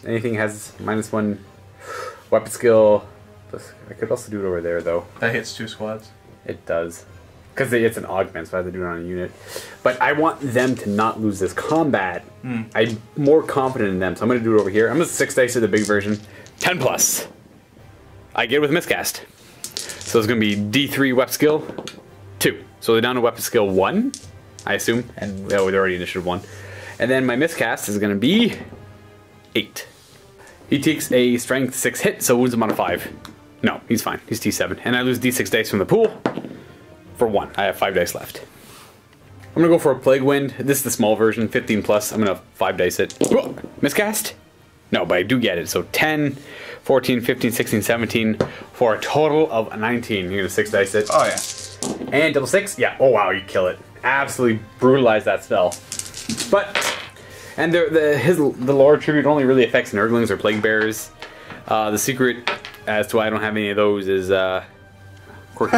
anything has -1 weapon skill. I could also do it over there though. That hits 2 squads. It does. Because it's an augment, so I have to do it on a unit. But I want them to not lose this combat. I'm more confident in them, so I'm going to do it over here. I'm going to 6 dice to the big version. 10 plus. I get it with miscast. So it's going to be D3 weapon skill 2. So they're down to weapon skill 1, I assume. And oh, they're already initiative 1. And then my miscast is going to be 8. He takes a strength 6 hit, so wounds him on a 5. No, he's fine. He's T7. And I lose D6 dice from the pool. For 1. I have 5 dice left. I'm gonna go for a Plague Wind. This is the small version, 15 plus. I'm gonna 5 dice it. Whoa! Miscast? No, but I do get it. So 10, 14, 15, 16, 17, for a total of 19. You're gonna 6 dice it. Oh, yeah. And double 6? Yeah. Oh, wow, you kill it. Absolutely brutalize that spell. But, and the lore tribute only really affects Nurglings or Plague Bearers. The secret as to why I don't have any of those is, Quirk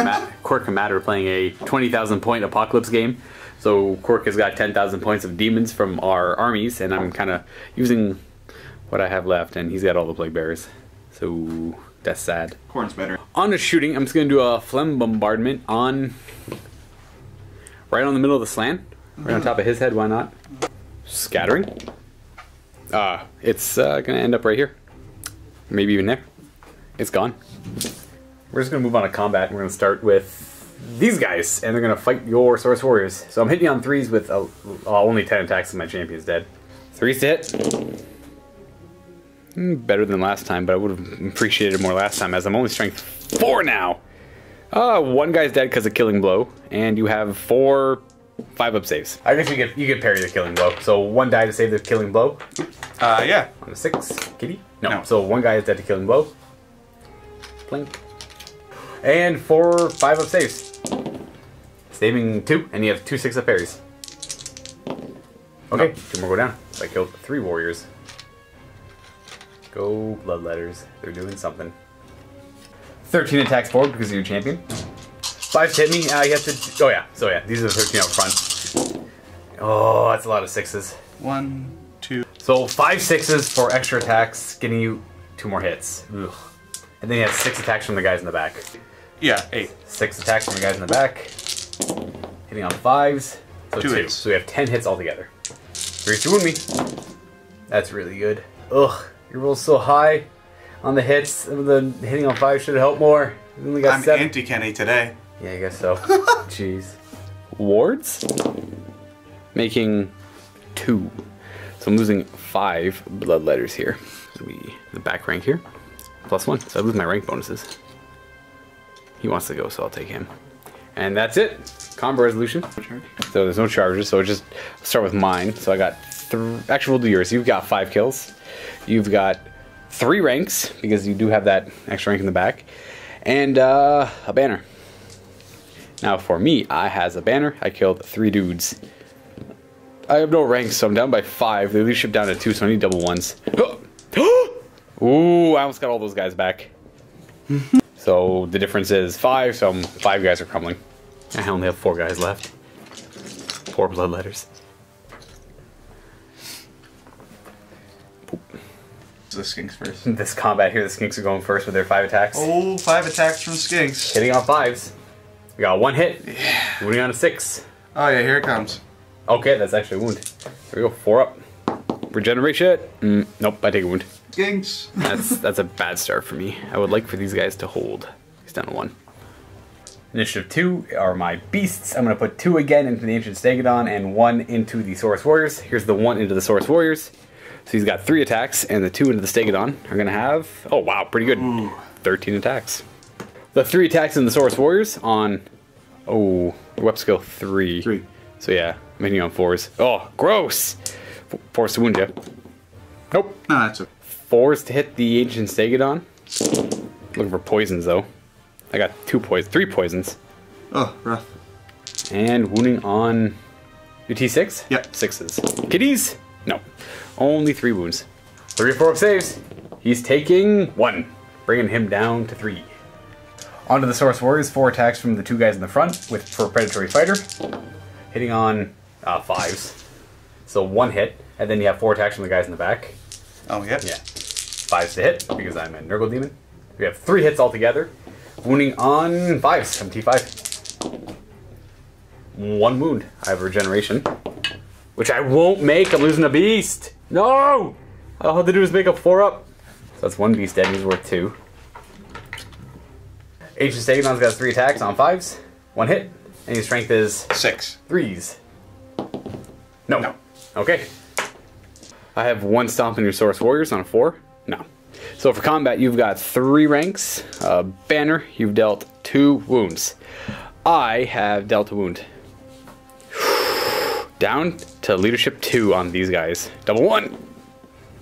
and Matt are playing a 20,000 point apocalypse game. So Quirk has got 10,000 points of demons from our armies, and I'm kind of using what I have left, and he's got all the plague bearers. So that's sad. Khorne's better. On to shooting, I'm just going to do a phlegm bombardment on right on the middle of the slant, right on top of his head. Why not? Scattering. It's going to end up right here, maybe even there. It's gone. We're just going to move on to combat, and we're going to start with these guys, and they're going to fight your Saurus Warriors. So I'm hitting on 3s with only 10 attacks, and my champion's dead. 3s to hit. Better than last time, but I would have appreciated more last time, as I'm only strength 4 now. 1 guy's dead because of Killing Blow, and you have 4 5-up saves. I guess you get parry the Killing Blow. So 1 die to save the Killing Blow. Yeah. On a 6, kitty? No. So 1 guy is dead to Killing Blow. Plink. And 4 5-up saves. Saving 2, and you have 2 6-up parries. Okay, No. 2 more go down. So I killed 3 warriors. Go bloodletters. They're doing something. 13 attacks forward because you're champion. 5 hit me. You have to. Oh yeah. So yeah, these are the 13 out front. Oh, that's a lot of 6s. 1, 2. So 5 6s for extra attacks, getting you 2 more hits. Ugh. And then you have 6 attacks from the guys in the back. Yeah, 8. 6 attacks from the guys in the back. Hitting on 5s. So 2 2. hits. So we have 10 hits altogether. You're doing me. That's really good. Ugh, your roll's so high on the hits. The hitting on 5 should have helped more. We only got I'm 7. anti-Kenny today. Yeah, I guess so. Jeez. Wards? Making 2. So I'm losing 5 blood letters here. The back rank here. +1. So I lose my rank bonuses. He wants to go, so I'll take him. And that's it. Combo resolution. So there's no charges, so just start with mine. So I got actually we'll do yours. You've got 5 kills. You've got 3 ranks, because you do have that extra rank in the back. And a banner. Now for me, I has a banner. I killed 3 dudes. I have no ranks, so I'm down by 5. The leadership down to 2, so I need double 1s. Ooh, I almost got all those guys back. So the difference is 5, so 5 guys are crumbling. I only have 4 guys left. 4 blood letters. The skinks first. This combat here, the skinks are going first with their 5 attacks. Oh, 5 attacks from skinks. Hitting on 5s. We got 1 hit. Yeah. Moving on to 6. Oh yeah, here it comes. Okay, that's actually a wound. There we go, 4 up. Regeneration. Nope, I take a wound. Skinks. That's a bad start for me. I would like for these guys to hold. He's down to 1. Initiative 2 are my beasts. I'm going to put 2 again into the Ancient Stegodon and 1 into the Saurus Warriors. Here's the 1 into the Saurus Warriors. So he's got 3 attacks, and the 2 into the Stegodon are going to have, oh wow, pretty good. Ooh. 13 attacks. The 3 attacks in the Saurus Warriors on, oh, web skill 3. 3. So yeah, I'm hitting on 4s. Oh, gross! 4s to wound you. Nope. No, that's a 4s to hit the Ancient Stegodon. Looking for poisons though. I got 3 poisons. Oh, rough. And wounding on your T6? Yep. 6s. Kitties? No. Only 3 wounds. 3 or 4 up saves. He's taking 1. Bringing him down to 3. Onto the Saurus Warriors. 4 attacks from the 2 guys in the front for Predatory Fighter. Hitting on 5s. So 1 hit. And then you have 4 attacks from the guys in the back. Oh, yeah. Yeah. 5s to hit because I'm a Nurgle Demon. We have 3 hits altogether. Wounding on 5s from T5. 1 wound. I have regeneration. Which I won't make. I'm losing a beast. No! All I have to do is make a 4 up. So that's 1 beast dead. He's worth 2. Ancient Stegodon's got 3 attacks on 5s. 1 hit. And his strength is 6. 3s. No. Okay. I have 1 stomp in your Saurus Warriors on a 4. No. So for combat, you've got 3 ranks. Banner, you've dealt 2 wounds. I have dealt a wound. Down to leadership 2 on these guys. Double 1.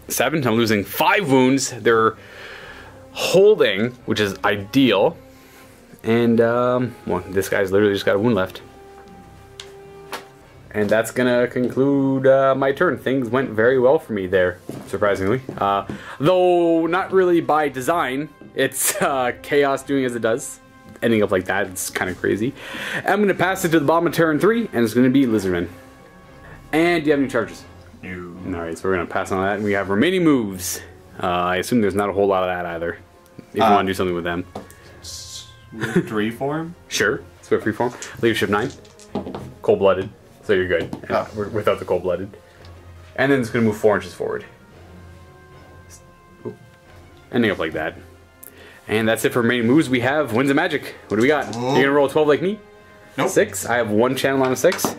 7. I'm losing 5 wounds. They're holding, which is ideal. And well, this guy's literally just got a wound left. And that's gonna conclude my turn. Things went very well for me there, surprisingly. Though not really by design. It's chaos doing as it does. Ending up like that, it's kind of crazy. I'm gonna pass it to the bottom of turn 3, and it's gonna be Lizardmen. And do you have any charges? No. Alright, so we're gonna pass on that, and we have remaining moves. I assume there's not a whole lot of that either. If you want to do something with them. Swift form? Sure. Swift reform. Leadership 9. Cold-blooded. So you're good. Without the cold-blooded. And then it's going to move 4 inches forward. Oop. Ending up like that. And that's it for remaining moves. We have Winds of Magic. What do we got? You're going to roll a 12 like me? Nope. 6. I have 1 channel on a 6.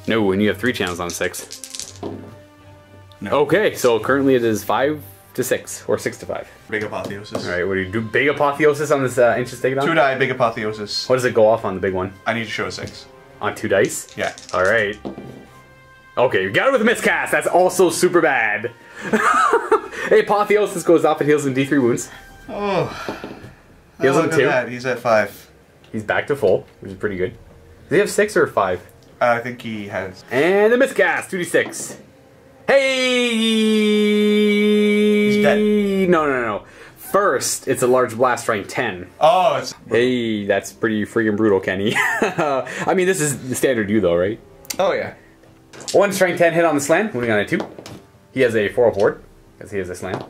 No, and you have 3 channels on a 6. No. Okay, so currently it is 5 to 6. Or 6 to 5. Big Apotheosis. Alright, what do you do? Big Apotheosis on this Ancient Stegodon? 2 die, Big Apotheosis. What does it go off on the big one? I need to show a 6. On 2 dice? Yeah. Alright. Okay, you got it with a miscast. That's also super bad. Hey, Apotheosis goes off and heals him D3 wounds. Oh. Heals him Look at 2. that. He's at 5. He's back to full, which is pretty good. Does he have 6 or 5? I think he has. And the miscast, 2d6. Hey! He's dead. No. First, it's a large blast, strength 10. Oh, it's... Hey, that's pretty freaking brutal, Kenny. I mean, this is the standard you, though, right? Oh, yeah. 1 strength 10 hit on the slam, moving on a 2. He has a 4 board, because he has a slam.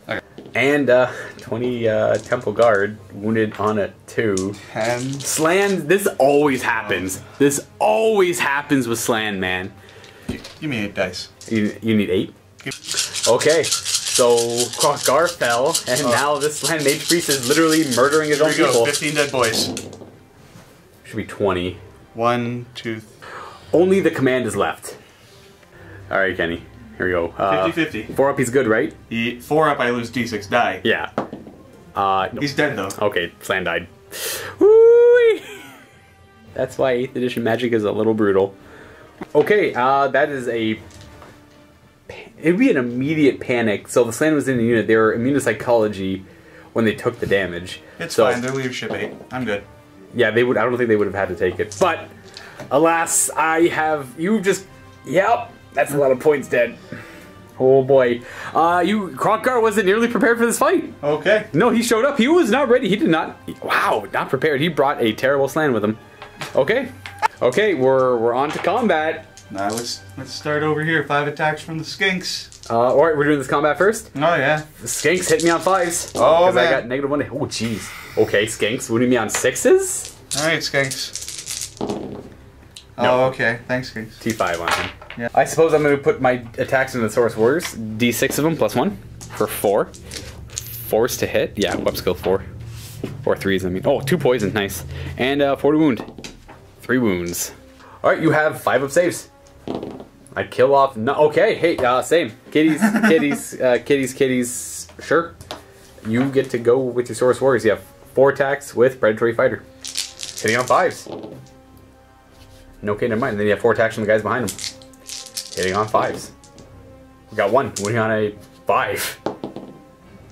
Okay. And 20 Temple Guard, wounded on a 2. 10. Slan, this always happens. This always happens with Slan, man. Give me 8 dice. You need 8? Okay, so Kroq-Gar fell, and now this Slan Mage Priest is literally murdering his own Here we people. go, 15 dead boys. Should be 20. 1, 2, Only the command is left. Alright, Kenny. Here we go. 50-50. 4 up, he's good, right? 4 up, I lose D6 die. Yeah. No. He's dead, though. Okay, Slan died. Woo! That's why 8th edition magic is a little brutal. Okay, that is a... It'd be an immediate panic. So the Slan was in the unit. They were immune to psychology when they took the damage. It's so, fine. They're leadership 8. I'm good. Yeah, they would. I don't think they would have had to take it. But, alas, I have... You just... Yep, that's a lot of points dead. Oh boy. Kroq-Gar wasn't nearly prepared for this fight. Okay. No, he showed up. He was not ready. He did not... Wow, not prepared. He brought a terrible Slan with him. Okay. Okay, we're on to combat. Now let's start over here. 5 attacks from the skinks. Alright, we're doing this combat first. Oh, yeah. The skinks hit me on 5s. Oh, because man. I got -1. Oh, jeez. Okay, skinks wounding me on 6s. Alright, skinks. No. Oh, okay. Thanks, skinks. T5 on him. Yeah. I suppose I'm going to put my attacks into the Saurus Warriors. D6 of them, +1 for 4. 4s to hit. Yeah, web skill 4. Or 3s, I mean. Oh, 2 poison, nice. And 4 to wound. 3 wounds. Alright, you have 5 up saves. I kill off... No, okay, hey, same. Kitties, kitties. Sure. You get to go with your Saurus Warriors. You have 4 attacks with Predatory Fighter. Hitting on 5s. Okay, never mind. And then you have 4 attacks from the guys behind him. Hitting on 5s. We got 1. Wounding on a 5.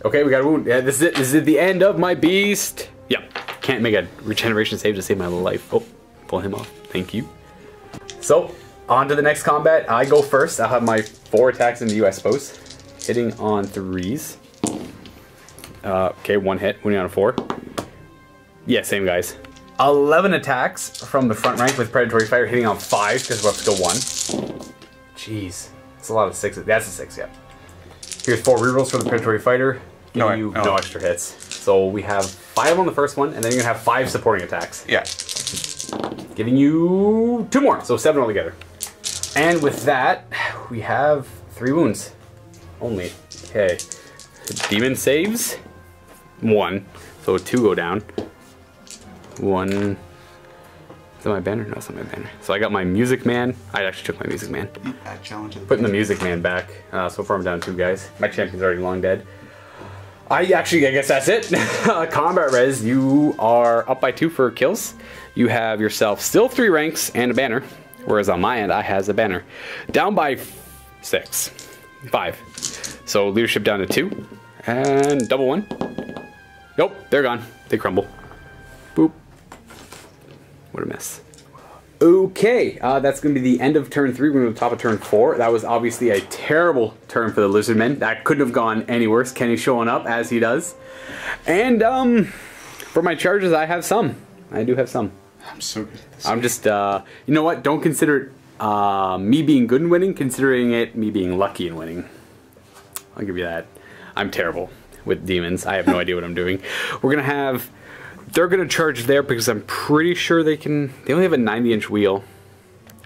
Okay, we got a wound. Yeah, this is it. This is the end of my beast. Yep. Can't make a regeneration save to save my life. Oh, pull him off. Thank you. So, on to the next combat. I go first. I'll have my 4 attacks into you, I suppose. Hitting on 3s. Okay, 1 hit. Wounding on a 4. Yeah, same guys. 11 attacks from the front rank with Predatory Fighter, hitting on 5 because we're up to go 1. Jeez. That's a lot of 6s. That's a 6, yeah. Here's 4 rerolls for the Predatory Fighter. No extra hits. So we have 5 on the first one, and then you're going to have 5 supporting attacks. Yeah. Giving you 2 more, so 7 altogether. And with that, we have 3 wounds. Only. Okay. Demon saves. 1. So 2 go down. 1. Is that my banner? No, it's not my banner. So I got my Music Man. I actually took my Music Man. Putting the Music Man back. So far I'm down 2 guys. My champion's already long dead. I guess that's it. Combat res, you are up by 2 for kills. You have yourself still 3 ranks and a banner. Whereas on my end, I has a banner. Down by 5. So leadership down to 2. And double 1. Nope, they're gone. They crumble. Boop. What a mess. Okay, that's going to be the end of turn 3. We're going to top of turn 4. That was obviously a terrible turn for the Lizardmen. That couldn't have gone any worse. Kenny showing up, as he does. And, for my charges, I have some. I do have some. I'm so good at this. I'm just, you know what? Don't consider it me being good in winning, considering it me being lucky in winning. I'll give you that. I'm terrible with demons. I have no idea what I'm doing. We're going to have... They're going to charge there because I'm pretty sure they can... They only have a 90-inch wheel.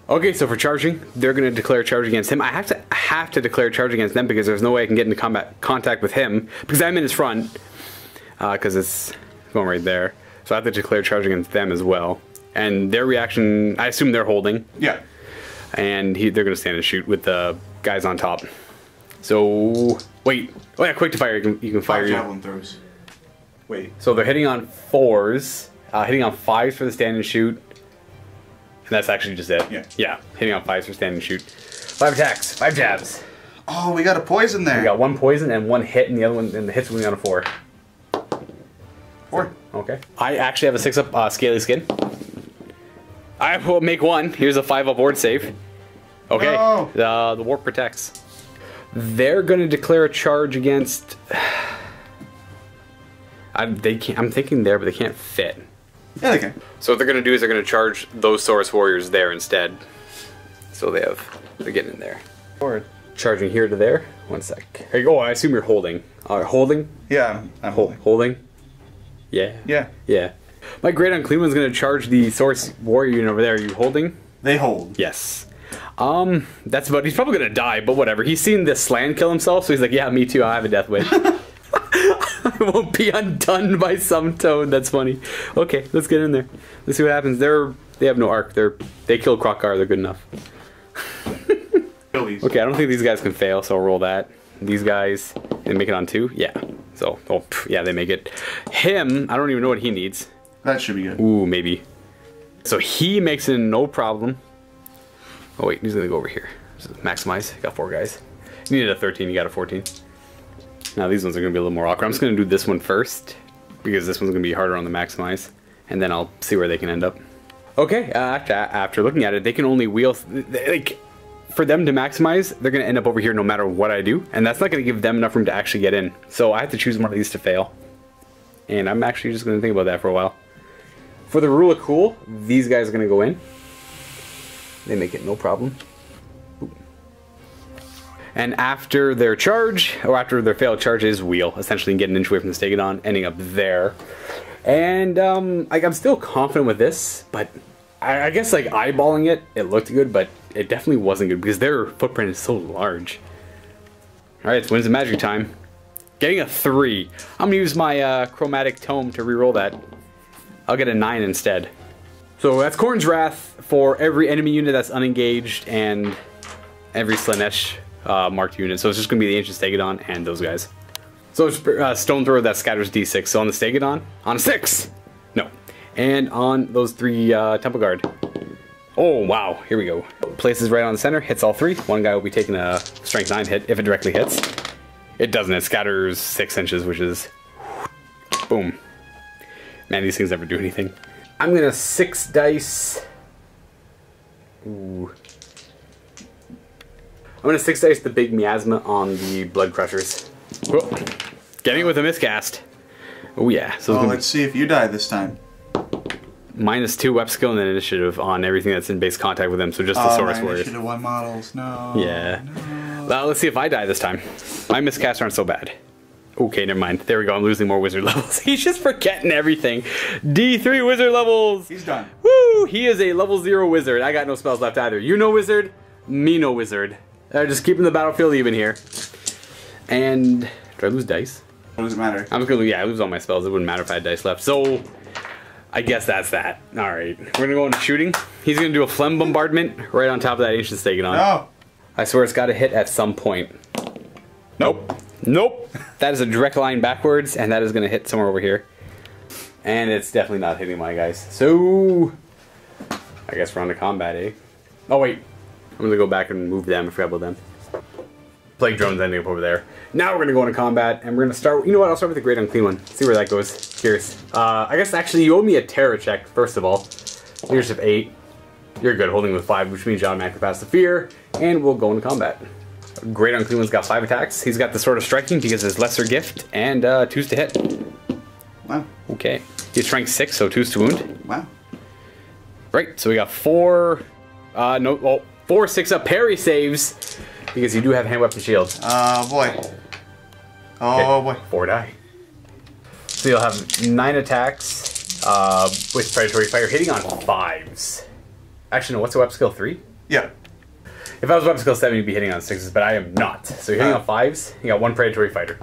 Okay, so for charging, they're going to declare charge against him. I have to declare charge against them because there's no way I can get into contact with him because I'm in his front because it's going right there. So I have to declare charge against them as well. And their reaction, I assume they're holding. Yeah. And they're going to stand and shoot with the guys on top. So, wait. Oh yeah, quick to fire. You can fire 5 javelin throws. Wait. So they're hitting on 4s, hitting on 5s for the stand and shoot. And that's actually just it. Yeah. Yeah, hitting on 5s for stand and shoot. 5 attacks, 5 jabs. Oh, we got a poison there. We got 1 poison and 1 hit, and the other one, and the hit's only on a 4. 4. Okay. I actually have a 6 up scaly skin. I will make one. Here's a 5-up ward save. Okay. No. The warp protects. They're going to declare a charge against... I'm thinking there, but they can't fit. Yeah, they can. So what they're going to do is they're going to charge those Saurus warriors there instead. So they're getting in there. Forward. Charging here to there. 1 sec. Here you go. I assume you're holding. Holding? Yeah, I'm holding. Holding? Yeah. Yeah. Yeah. My great unclean one's going to charge the Saurus warrior unit over there. Are you holding? They hold. Yes. That's about. He's probably gonna die, but whatever. He's seen the Slan kill himself, so he's like, "Yeah, me too. I have a death wish. I won't be undone by some toad." That's funny. Okay, let's get in there. Let's see what happens. They have no arc. They kill Kroq-Gar. They're good enough. Okay, I don't think these guys can fail, so I'll roll that. These guys, they make it on 2. Yeah. So, yeah, they make it. Him, I don't even know what he needs. That should be good. Ooh, maybe. So he makes it no problem. Oh wait, he's gonna go over here. Maximize. Got 4 guys. You needed a 13, you got a 14. Now these ones are gonna be a little more awkward. I'm just gonna do this one first because this one's gonna be harder on the maximize, and then I'll see where they can end up. Okay, after looking at it, they can only wheel. Like, for them to maximize, they're gonna end up over here no matter what I do, and that's not gonna give them enough room to actually get in. So I have to choose one of these to fail, and I'm actually just gonna think about that for a while. For the rule of cool, these guys are gonna go in. They make it no problem. Boom. And after their charge, or after their failed charge, is wheel, essentially get an inch away from the Stegodon, ending up there. And I'm still confident with this, but I guess like eyeballing it, it looked good, but it definitely wasn't good because their footprint is so large. Alright, it's Winds of Magic time. Getting a 3. I'm gonna use my chromatic tome to reroll that. I'll get a 9 instead. So that's Khorne's Wrath for every enemy unit that's unengaged and every Slanesh marked unit. So it's just going to be the Ancient Stegodon and those guys. So it's Stone Thrower that scatters D6. So on the Stegodon, on a 6! No. And on those 3 Temple Guard. Oh, wow. Here we go. Places right on the center, hits all 3. One guy will be taking a Strength 9 hit if it directly hits. It doesn't. It scatters 6 inches, which is... Boom. Man, these things never do anything. I'm gonna 6 dice. Ooh. I'm gonna 6 dice the big miasma on the Blood Crushers. Whoa. Getting it with a miscast. Oh yeah. So let's see if you die this time. -2 web skill and then initiative on everything that's in base contact with them. So just the Saurus warriors. Initiative 1 models. No. Yeah. No. Well, let's see if I die this time. My miscasts aren't so bad. Okay, never mind. There we go. I'm losing more wizard levels. He's just forgetting everything. D3 wizard levels. He's done. Woo! He is a level 0 wizard. I got no spells left either. You no wizard, me no wizard. Just keeping the battlefield even here. And do I lose dice? What does it matter? I'm gonna lose all my spells. It wouldn't matter if I had dice left. So I guess that's that. All right, we're gonna go into shooting. He's gonna do a phlegm bombardment right on top of that Ancient Stegodon. No. I swear it's got to hit at some point. Nope. Nope. That is a direct line backwards, and that is going to hit somewhere over here. And it's definitely not hitting my guys. So, I guess we're on to combat, eh? Oh, wait. I'm going to go back and move them. I forgot about them. Plague drone's ending up over there. Now we're going to go into combat, and we're going to start... You know what? I'll start with the Great Unclean one. See where that goes. Curious. I guess, actually, you owe me a terror check, first of all. Leadership 8. You're good, holding with 5, which means you automatically pass the fear. And we'll go into combat. Great Unclean one's got 5 attacks. He's got the Sword of Striking because his lesser gift, and 2's to hit. Wow. Okay. He's strength 6, so 2's to wound. Wow. Right, so we got 4 6-up parry saves because you do have hand weapon shield. Oh boy. Oh okay. boy. 4 die. So you'll have 9 attacks with Predatory Fire hitting on 5s. Actually, no, what's the weapon skill? 3? Yeah. If I was weapon skill 7, you'd be hitting on 6s, but I am not. So you're hitting on 5s, you got 1 Predatory Fighter.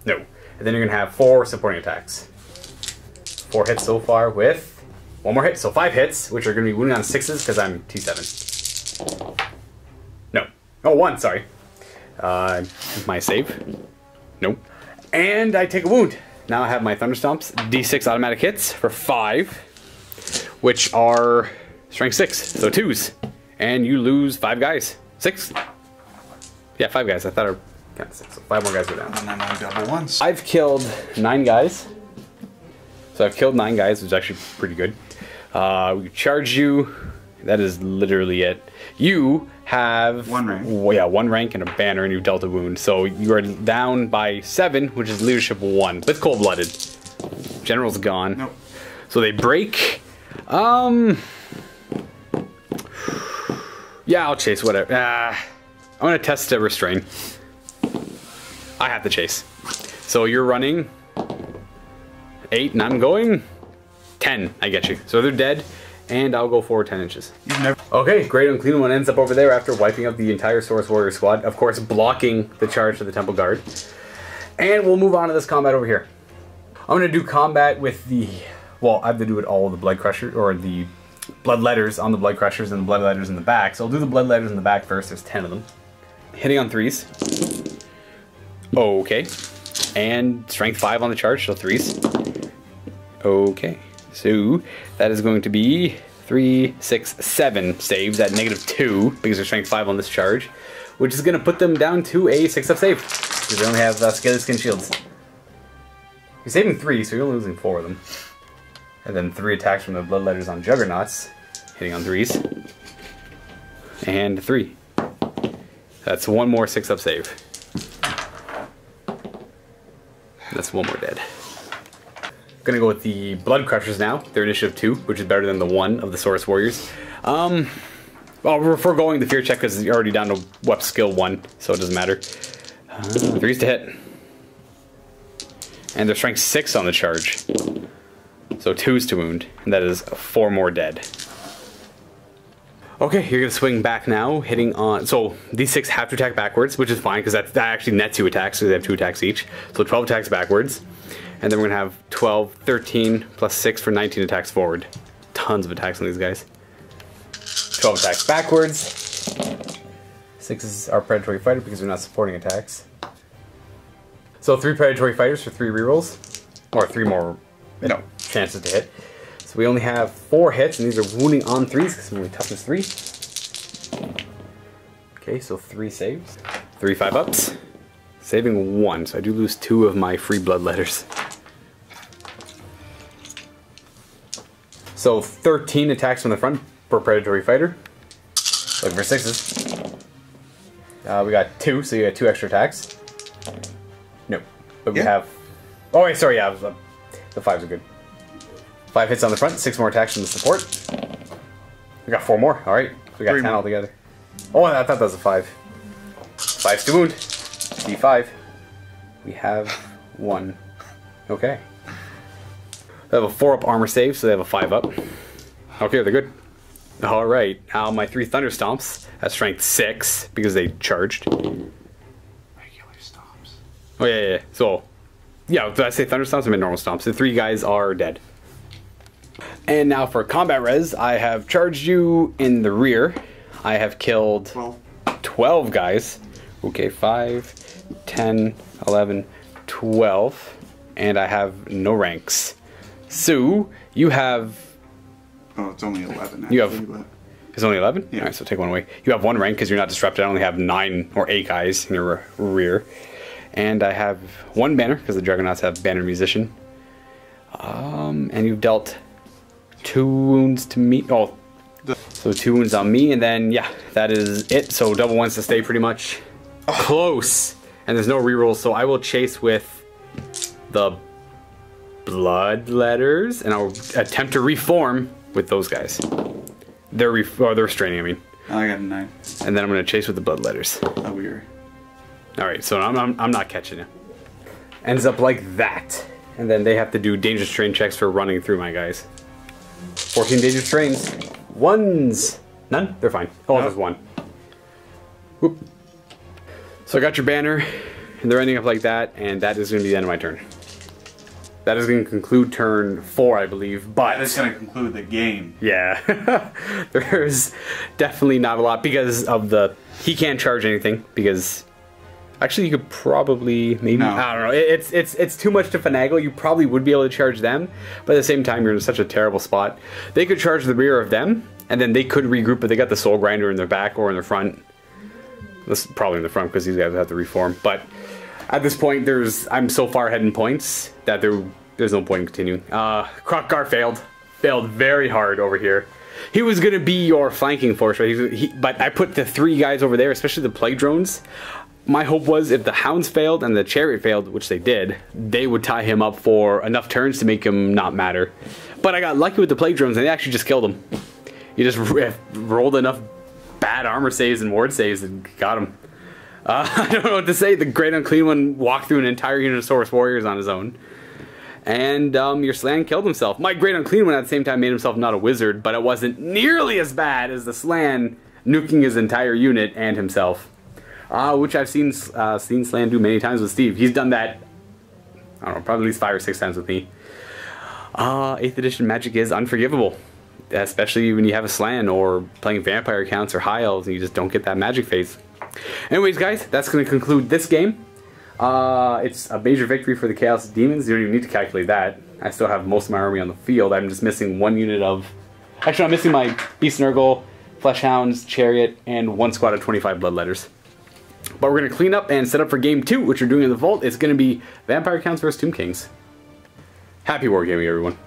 No. And then you're going to have 4 supporting attacks. 4 hits so far with 1 more hit, so 5 hits, which are going to be wounding on 6s because I'm T7. No. Oh, 1, sorry. My save. Nope. And I take a wound. Now I have my Thunderstomps, D6 automatic hits for 5, which are strength 6, so 2s. And you lose 5 guys. 6? Yeah, 5 guys. I thought I counted 6. So 5 more guys go down. And then double ones. I've killed 9 guys. So I've killed 9 guys, which is actually pretty good. We charge you. That is literally it. You have 1 rank. Well, yeah, 1 rank and a banner, and you've dealt a wound. So you are down by 7, which is leadership 1. With cold-blooded. General's gone. Nope. So they break. Yeah, I'll chase, whatever. I'm gonna test to restrain. I have to chase. So you're running 8, and I'm going 10. I get you. So they're dead, and I'll go forward 10 inches. You've never. Okay, Great Unclean One ends up over there after wiping out the entire Saurus Warrior squad. Of course, blocking the charge to the Temple Guard. And we'll move on to this combat over here. I'm gonna do combat with the, well, I have to do it all with the Blood Crusher, or the Blood Letters on the Blood Crushers and the Blood Letters in the back. So I'll do the Blood Letters in the back first. There's 10 of them. Hitting on 3s. Okay. And strength 5 on the charge, so 3s. Okay. So that is going to be 3, 6, 7 saves at -2 because they're strength 5 on this charge, which is going to put them down to a 6-up save because they only have scaly skin shields. You're saving 3, so you're only losing 4 of them. And then 3 attacks from the Blood Letters on Juggernauts, hitting on 3s. And 3. That's 1 more 6-up save. That's 1 more dead. Gonna go with the Blood Crushers now. They're initiative 2, which is better than the 1 of the Saurus Warriors. Well, we're foregoing the fear check because you're already down to Wep skill 1, so it doesn't matter. 3s to hit. And they're strength 6 on the charge. So 2s to wound, and that is 4 more dead. Okay, you're gonna swing back now, hitting on, so these 6 have to attack backwards, which is fine, because that actually nets 2 attacks, so they have 2 attacks each. So 12 attacks backwards, and then we're gonna have 12, 13, plus 6 for 19 attacks forward. Tons of attacks on these guys. 12 attacks backwards. 6 is our predatory fighter, because we're not supporting attacks. So 3 predatory fighters for 3 rerolls, or 3 more chances to hit. So we only have 4 hits, and these are wounding on 3s because I'm only toughness 3. Okay, so 3 saves. 3 5-ups. Saving 1, so I do lose 2 of my free Blood Letters. So 13 attacks from the front per predatory fighter. Looking for 6s. We got 2, so you got 2 extra attacks. Nope. But we have... Oh wait, sorry, yeah, the 5s are good. 5 hits on the front, 6 more attacks from the support. We got 4 more, alright. So we got 10 altogether. Oh, I thought that was a 5. 5's to wound. D5. We have 1. Okay. They have a 4-up armor save, so they have a 5-up. Okay, they're good. Alright, now my 3 Thunder Stomps at strength 6 because they charged. Regular stomps. Oh, yeah. So, yeah, did I say Thunder Stomps? I meant normal stomps. The 3 guys are dead. And now for combat res, I have charged you in the rear. I have killed 12 guys. Okay, 5, 10, 11, 12. And I have no ranks. So, you have... Oh, it's only 11 actually. You have... It's only 11? Yeah. Alright, so take 1 away. You have 1 rank because you're not disrupted. I only have 9 or 8 guys in your rear. And I have 1 banner because the Juggernauts have Banner Musician. And you've dealt 2 wounds to me. Oh, so 2 wounds on me, and then yeah, that is it. So double 1s to stay pretty much close, and there's no rerolls. So I will chase with the Blood Letters, and I'll attempt to reform with those guys. They're restraining. I mean. I got a 9. And then I'm gonna chase with the Blood Letters. Oh, weird. All right, so I'm not catching you. Ends up like that. And then they have to do dangerous terrain checks for running through my guys. 14 dangerous terrains. 1s. None? They're fine. Oh, there's 1. Whoop. So I got your banner, and they're ending up like that, and that is going to be the end of my turn. That is going to conclude turn 4, I believe, but... That's going to conclude the game. Yeah. There's definitely not a lot because of the... He can't charge anything, because... Actually, you could probably, maybe, no. I don't know. It's too much to finagle. You probably would be able to charge them, but at the same time, you're in such a terrible spot. They could charge the rear of them, and then they could regroup, but they got the Soul Grinder in their back or in their front. This is probably in the front because these guys have to reform. But at this point, I'm so far ahead in points that there's no point in continuing. Kroq-Gar failed. failed very hard over here. He was going to be your flanking force, right? But I put the 3 guys over there, especially the plague drones. My hope was if the hounds failed and the chariot failed, which they did, they would tie him up for enough turns to make him not matter. But I got lucky with the plague drones and they actually just killed him. He just rolled enough bad armor saves and ward saves and got him. I don't know what to say. The Great Unclean One walked through an entire unit of Saurus warriors on his own. And your Slan killed himself. My Great Unclean One at the same time made himself not a wizard, but it wasn't nearly as bad as the Slan nuking his entire unit and himself. Which I've seen Slan do many times with Steve. He's done that, I don't know, probably at least 5 or 6 times with me. 8th edition Magic is unforgivable. Especially when you have a Slan or playing vampire accounts or high elves and you just don't get that magic phase. Anyways, guys, that's going to conclude this game. It's a major victory for the Chaos Demons. You don't even need to calculate that. I still have most of my army on the field. I'm just missing 1 unit of... Actually, I'm missing my Beast Nurgle, Fleshhounds, Chariot, and 1 squad of 25 Bloodletters. But we're going to clean up and set up for game 2, which we're doing in the Vault. It's going to be Vampire Counts versus Tomb Kings. Happy wargaming, everyone.